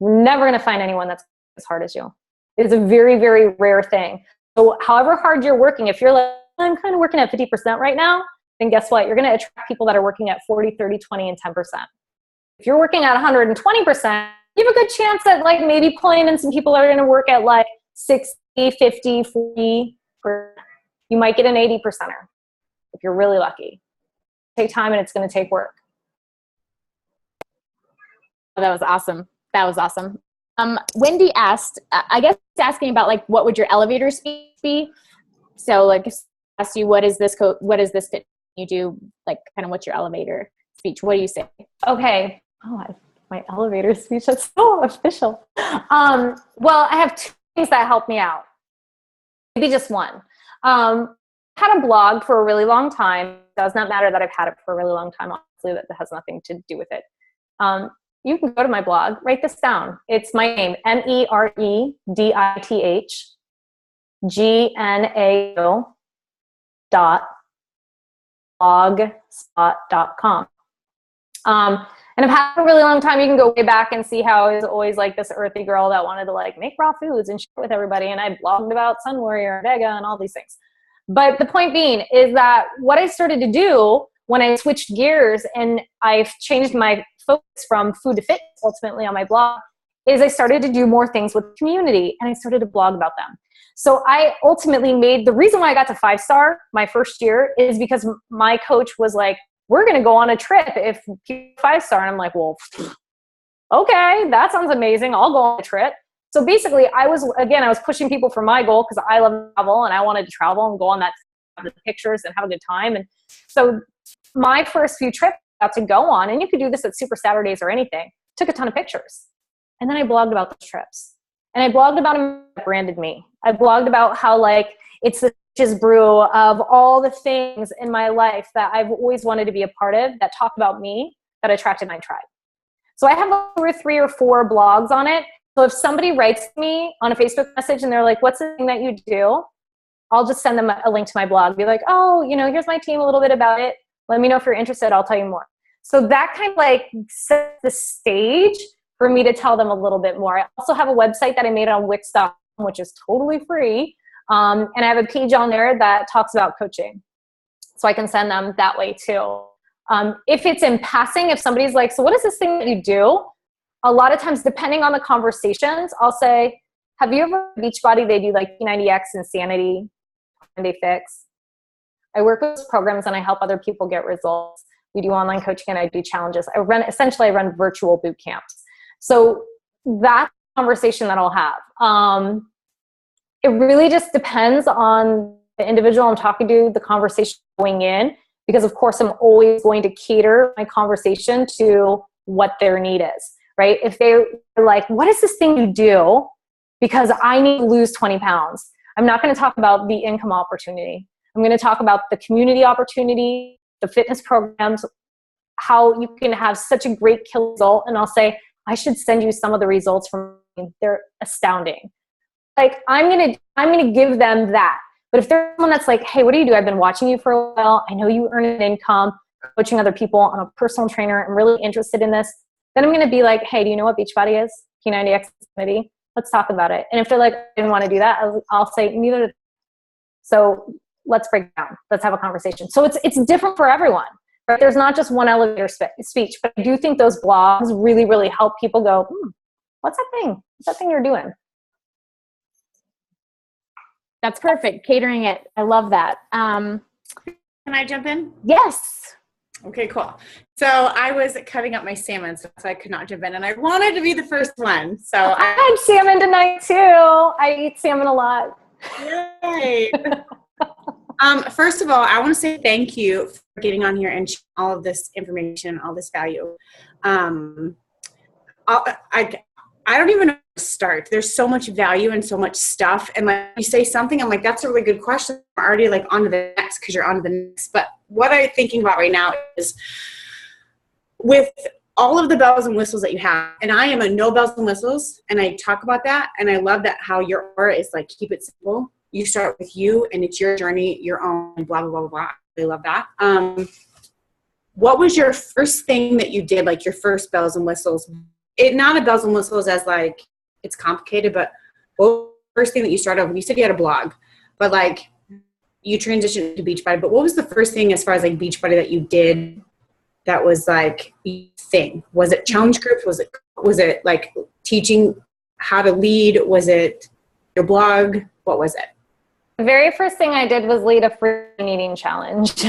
You're never going to find anyone that's as hard as you. It is a very, very rare thing. So however hard you're working, if you're like, I'm kind of working at 50% right now, then guess what? You're going to attract people that are working at 40, 30, 20, and 10%. If you're working at 120%, you have a good chance at like maybe pulling in some people that are going to work at like 60, 50, 40%. You might get an 80%er if you're really lucky. Take time and it's going to take work. That was awesome. That was awesome. Wendy asked, I guess asking about like, what would your elevator speech be? So like, asked you, what is this fit? You do like, kind of what's your elevator speech? What do you say? Okay. Oh, my elevator speech. That's so official. Well, I have two things that help me out. Maybe just one. I had a blog for a really long time. It does not matter that I've had it for a really long time. Honestly, that has nothing to do with it. You can go to my blog, write this down. It's my name, meredith.blogspot.com. And I've had it for a really long time. You can go way back and see how I was always like this earthy girl that wanted to like make raw foods and share with everybody. And I blogged about Sun Warrior, Vega, and all these things. But the point being is that what I started to do when I switched gears and I've changed my focus from food to fitness ultimately on my blog is I started to do more things with the community and I started to blog about them. So I ultimately made, the reason why I got to 5-star my first year is because my coach was like, we're going to go on a trip if you 5-star. And I'm like, well, okay, that sounds amazing. I'll go on a trip. So basically I was pushing people for my goal because I love travel and I wanted to travel and go on that, have the pictures and have a good time. And so my first few trips I got to go on, and you could do this at Super Saturdays or anything, took a ton of pictures. And then I blogged about those trips. And I blogged about them that branded me. I blogged about how like it's the just brew of all the things in my life that I've always wanted to be a part of that talk about me that attracted my tribe. So I have over 3 or 4 blogs on it. So if somebody writes me on a Facebook message and they're like, what's the thing that you do? I'll just send them a link to my blog. Be like, oh, here's my team, a little bit about it. Let me know if you're interested. I'll tell you more. So that kind of like sets the stage for me to tell them a little bit more. I also have a website that I made on Wix.com, which is totally free. And I have a page on there that talks about coaching. So I can send them that way too. If it's in passing, if somebody's like, so what is this thing that you do? A lot of times, depending on the conversations, I'll say, have you ever Beachbody? They do like P90X, Insanity, and they fix. I work with programs and I help other people get results. We do online coaching and I do challenges. I run virtual boot camps. So that conversation that I'll have. It really just depends on the individual I'm talking to, the conversation going in, because of course I'm always going to cater my conversation to what their need is, right? If they're like, what is this thing you do? Because I need to lose 20 pounds. I'm not going to talk about the income opportunity. I'm going to talk about the community opportunity, the fitness programs, how you can have such a great kill result. And I'll say, I should send you some of the results from me. They're astounding. Like I'm going to give them that. But if there's someone that's like, hey, what do you do? I've been watching you for a while. I know you earn an income, coaching other people. I'm a personal trainer. I'm really interested in this. Then I'm going to be like, hey, do you know what Beachbody is? P90X Insanity? Let's talk about it. And if they're like, I didn't want to do that, I'll say, neither. So let's break down. Let's have a conversation. So it's different for everyone. Right? There's not just one elevator speech, but I do think those blogs really, really help people go, what's that thing? What's that thing you're doing? That's perfect. Catering it. I love that. Can I jump in? Yes. Okay, cool. So I was cutting up my salmon, so I could not jump in, and I wanted to be the first one. So I had salmon tonight too. I eat salmon a lot. Yay. First of all, I want to say thank you for getting on here and sharing all of this information, all this value. I don't even know where to start. There's so much value and so much stuff. And like you say something, I'm like, that's a really good question. I'm already like on to the next because you're on to the next. But what I'm thinking about right now is with all of the bells and whistles that you have, and I am a no bells and whistles, and I talk about that. And I love that how your aura is like, keep it simple. You start with you and it's your journey, your own, blah, blah, blah, blah. I love that. What was your first thing that you did, like your first bells and whistles? Not a bells and whistles as like it's complicated, but what was the first thing that you started with? You said you had a blog, but like you transitioned to Beachbody, but what was the first thing as far as like Beachbody that you did that was like a thing? Was it challenge groups? Was it like teaching how to lead? Was it your blog? What was it? The very first thing I did was lead a free eating challenge.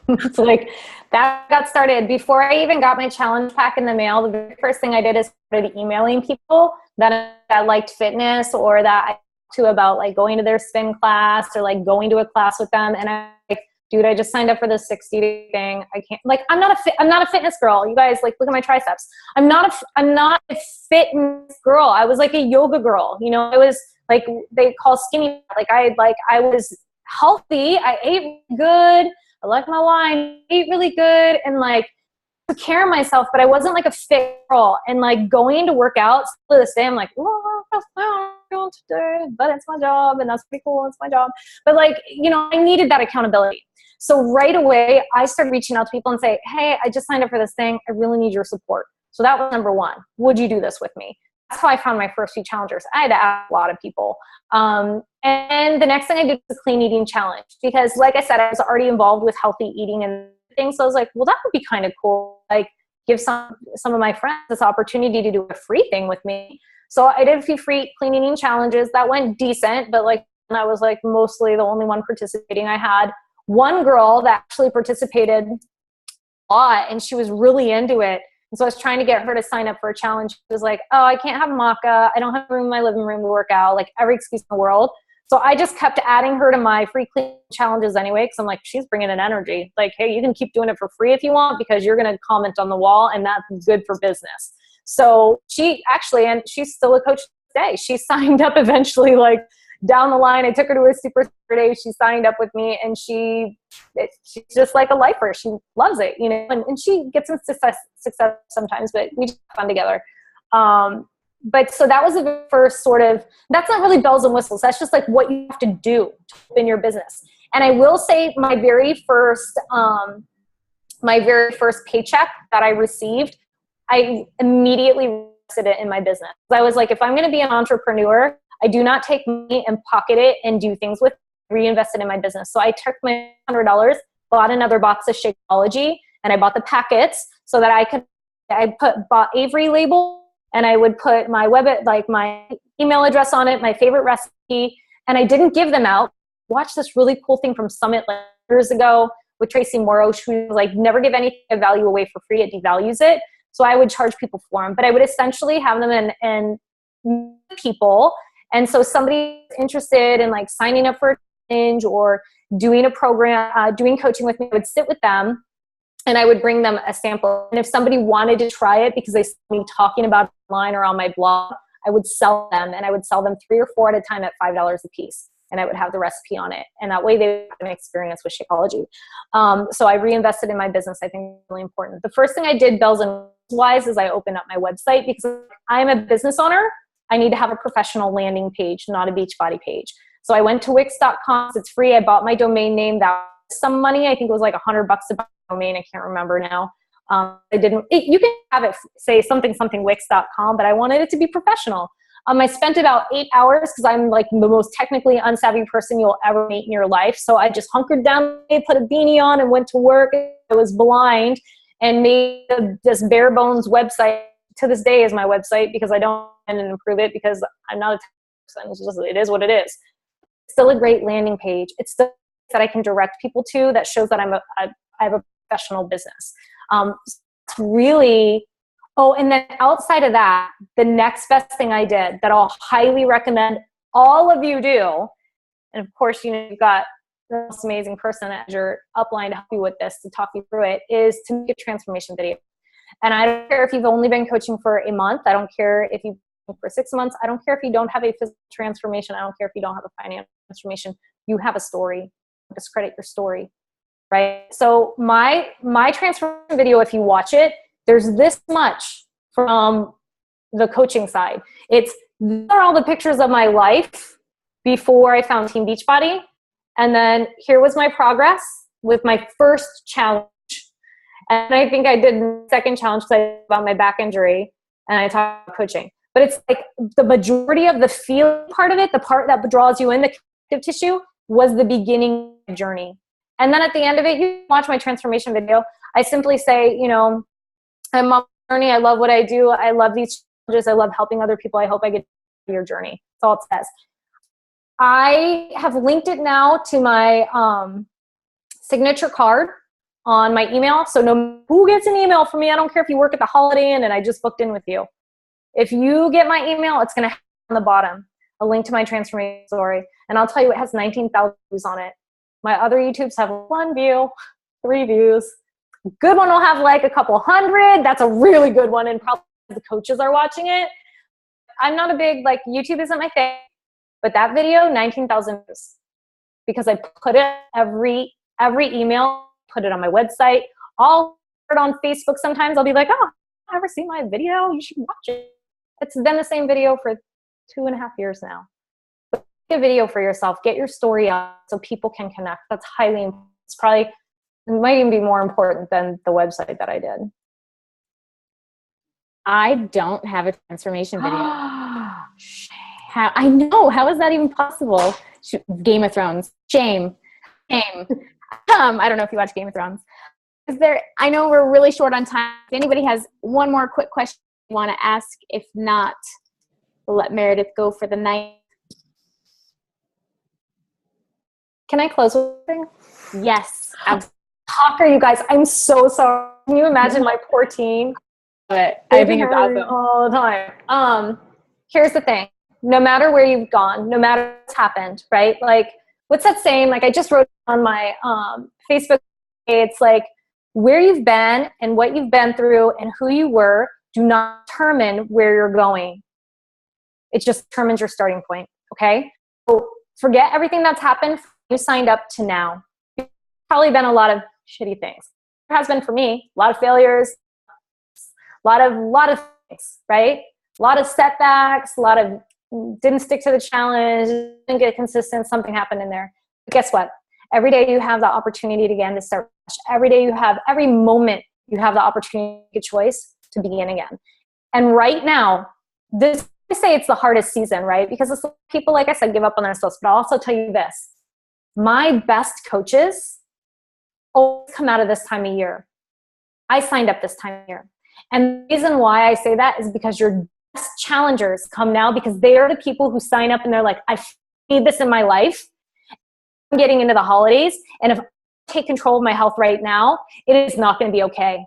It's like that got started before I even got my challenge pack in the mail. The very first thing I did is started emailing people that liked fitness or that I talked to about like going to their spin class or like going to a class with them. And I'm like, dude, I just signed up for this 60-day thing. I can't, like, I'm not a fitness girl. You guys, like, look at my triceps. I'm not a fitness girl. I was like a yoga girl. You know, I was like, they call skinny. Like I was healthy. I ate good. I liked my wine, ate really good. And like, took care of myself, but I wasn't like a fit girl. And like going to work out to this day, I'm like, oh, I'm doing today, but it's my job and that's pretty cool. It's my job. But like, you know, I needed that accountability. So right away, I started reaching out to people and say, hey, I just signed up for this thing. I really need your support. So that was number one. Would you do this with me? That's how I found my first few challengers. I had to ask a lot of people. And the next thing I did was a clean eating challenge because like I said, I was already involved with healthy eating and things. So I was like, well, that would be kind of cool. Like give some of my friends this opportunity to do a free thing with me. So I did a few free clean eating challenges that went decent, but like I was like mostly the only one participating. I had one girl that actually participated a lot and she was really into it. And so I was trying to get her to sign up for a challenge. She was like, oh, I can't have maca. I don't have room in my living room to work out, like every excuse in the world. So I just kept adding her to my free clean challenges anyway, because I'm like, she's bringing in energy. Like, hey, you can keep doing it for free if you want because you're going to comment on the wall and that's good for business. So she actually, and she's still a coach today. She signed up eventually, like down the line. I took her to a super day. She signed up with me and she's just like a lifer. She loves it, you know, and she gets some success sometimes, but we just have fun together. But so that was the first sort of, that's not really bells and whistles. That's just like what you have to do to open your business. And I will say my very first paycheck that I received, I immediately invested it in my business. I was like, if I'm going to be an entrepreneur, I do not take money and pocket it and do things with it, reinvest it in my business. So I took my $100, bought another box of Shakeology, and I bought the packets so that bought Avery label, and I would put my my email address on it, my favorite recipe, and I didn't give them out. Watched this really cool thing from Summit like years ago with Tracy Morrow. She was like, never give anything of value away for free. It devalues it. So I would charge people for them, but I would essentially have them and people. And so somebody's interested in like signing up for a challenge or doing a program, doing coaching with me, I would sit with them and I would bring them a sample. And if somebody wanted to try it because they saw me talking about it online or on my blog, I would sell them, and I would sell them 3 or 4 at a time at $5 a piece. And I would have the recipe on it. And that way they would have an experience with Shakeology. So I reinvested in my business. I think it's really important. The first thing I did, bells and wise, is I opened up my website because I'm a business owner. I need to have a professional landing page, not a Beachbody page. So I went to Wix.com. It's free. I bought my domain name. That was some money. I think it was like $100 to buy a domain. I can't remember now. You can have it say something Wix.com, but I wanted it to be professional. I spent about 8 hours because I'm like the most technically unsavvy person you'll ever meet in your life. So I just hunkered down, put a beanie on, and went to work. I was blind and made this bare bones website. To this day is my website because I don't and improve it because I'm not a tech person. It is what it is. It's still a great landing page. It's still that I can direct people to that shows that I have a professional business. It's really, and then outside of that, the next best thing I did that I'll highly recommend all of you do, and of course, you've got the most amazing person as your upline to help you with this, to talk you through it, is to make a transformation video. And I don't care if you've only been coaching for a month. I don't care if you've been for 6 months. I don't care if you don't have a physical transformation. I don't care if you don't have a financial transformation. You have a story. Discredit your story, right? So my transformation video, if you watch it, there's this much from the coaching side. These are all the pictures of my life before I found Team Beachbody. And then here was my progress with my first challenge. And I think I did the second challenge because I talked about my back injury and I talked about coaching. But it's like the majority of the feeling part of it, the part that draws you in, the connective tissue, was the beginning journey. And then at the end of it, you watch my transformation video. I simply say, you know, I'm on a journey. I love what I do. I love these challenges. I love helping other people. I hope I get to your journey. That's all it says. I have linked it now to my signature card on my email. So no who gets an email from me. I don't care if you work at the Holiday Inn and I just booked in with you. If you get my email, it's going to have on the bottom a link to my transformation story. And I'll tell you, it has 19,000 views on it. My other YouTubes have 1 view, 3 views. Good one will have like a couple hundred. That's a really good one. And probably the coaches are watching it. I'm not a big, like, YouTube isn't my thing. But that video, 19,000 views. Because I put it every email, put it on my website. I'll put it on Facebook sometimes. I'll be like, oh, I've never seen my video. You should watch it. It's been the same video for 2.5 years now. But make a video for yourself. Get your story out so people can connect. That's highly important. It's probably, it might even be more important than the website that I did. I don't have a transformation video. I know. How is that even possible? Game of Thrones. Shame. I don't know if you watch Game of Thrones. I know we're really short on time. If anybody has one more quick question you want to ask, if not, we'll let Meredith go for the night. Can I close with something? Yes. Talker, you guys. I'm so sorry. Can you imagine my poor team? I think it's awesome. All the time. Here's the thing. No matter where you've gone, no matter what's happened, right? Like, what's that saying? Like, I just wrote on my Facebook. It's like, where you've been and what you've been through and who you were do not determine where you're going. It just determines your starting point, okay? So forget everything that's happened. You signed up to now. There's probably been a lot of shitty things. There has been for me, a lot of failures, a lot of things, right? A lot of setbacks, a lot of didn't stick to the challenge, didn't get consistent, something happened in there. But guess what? Every day you have the opportunity again to start. Every day you have, every moment you have the opportunity to make a choice to begin again. And right now, this, I say it's the hardest season, right? Because it's, people, like I said, give up on themselves. But I'll also tell you this. My best coaches always come out of this time of year. I signed up this time of year. And the reason why I say that is because your best challengers come now, because they are the people who sign up and they're like, I need this in my life. I'm getting into the holidays. And if I take control of my health right now, it is not going to be okay.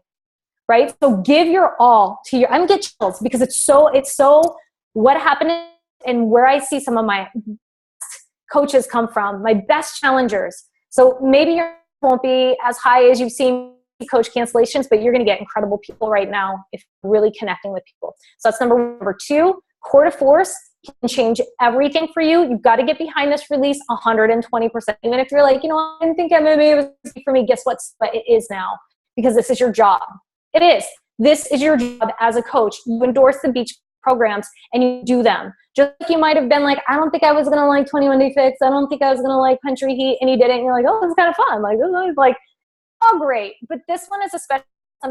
Right? So give your all to your, I'm getting chills because it's so what happened and where I see some of my coaches come from, my best challengers. So maybe your won't be as high as you've seen coach cancellations, but you're going to get incredible people right now if you're really connecting with people. So that's number one. Number two, core to force can change everything for you. You've got to get behind this release 120%. Even if you're like, you know, I didn't think MMA was for me, guess what? But it is now, because this is your job. It is. This is your job as a coach. You endorse the beach programs and you do them. Just like you might have been like, I don't think I was going to like 21 Day Fix. I don't think I was going to like Country Heat. And you did it. And you're like, oh, this is kind of fun. Like, this is like, oh, great. But this one is especially,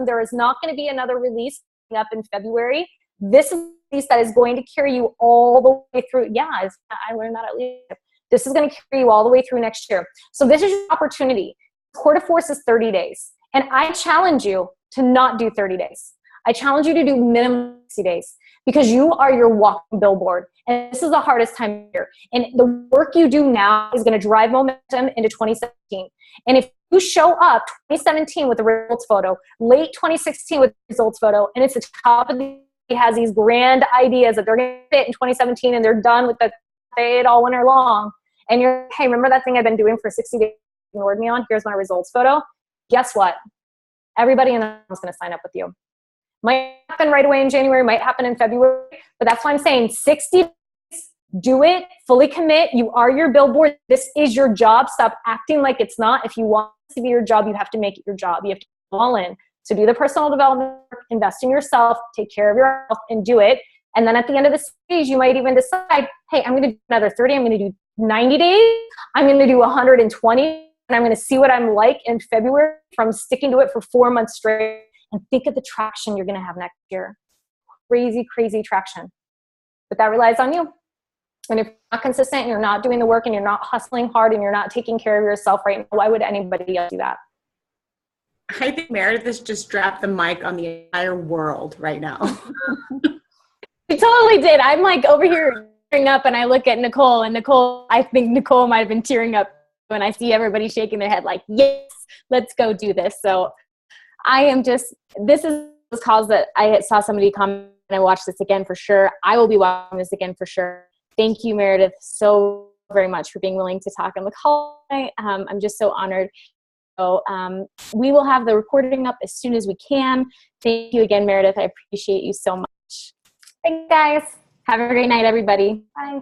there is not going to be another release coming up in February. This is a release that is going to carry you all the way through. Yeah, I learned that at least. This is going to carry you all the way through next year. So this is your opportunity. Core to force is 30 days. And I challenge you to not do 30 days. I challenge you to do minimum 60 days because you are your walking billboard. And this is the hardest time of year. And the work you do now is going to drive momentum into 2017. And if you show up 2017 with the results photo, late 2016 with the results photo, and it's the top of the, he has these grand ideas that they're going to fit in 2017 and they're done with the fade all winter long. And you're, hey, remember that thing I've been doing for 60 days you ignored me on? Here's my results photo. Guess what? Everybody in the house is going to sign up with you. Might happen right away in January, might happen in February, but that's why I'm saying 60 days, do it, fully commit. You are your billboard. This is your job. Stop acting like it's not. If you want it to be your job, you have to make it your job. You have to go all in to do the personal development work, invest in yourself, take care of your health, and do it. And then at the end of the stage, you might even decide, hey, I'm going to do another 30. I'm going to do 90 days. I'm going to do 120. And I'm going to see what I'm like in February from sticking to it for 4 months straight. And think of the traction you're going to have next year. Crazy, crazy traction. But that relies on you. And if you're not consistent and you're not doing the work and you're not hustling hard and you're not taking care of yourself right now, why would anybody else do that? I think Meredith has just dropped the mic on the entire world right now. You totally did. I'm like over here tearing up, and I look at Nicole, and I think Nicole might have been tearing up when I see everybody shaking their head like, yes, let's go do this. So I am this is those calls that I saw somebody comment, and I watched this again for sure. I will be watching this again for sure. Thank you, Meredith, so very much for being willing to talk on the call tonight. I'm just so honored. So we will have the recording up as soon as we can. Thank you again, Meredith. I appreciate you so much. Thanks, guys. Have a great night, everybody. Bye.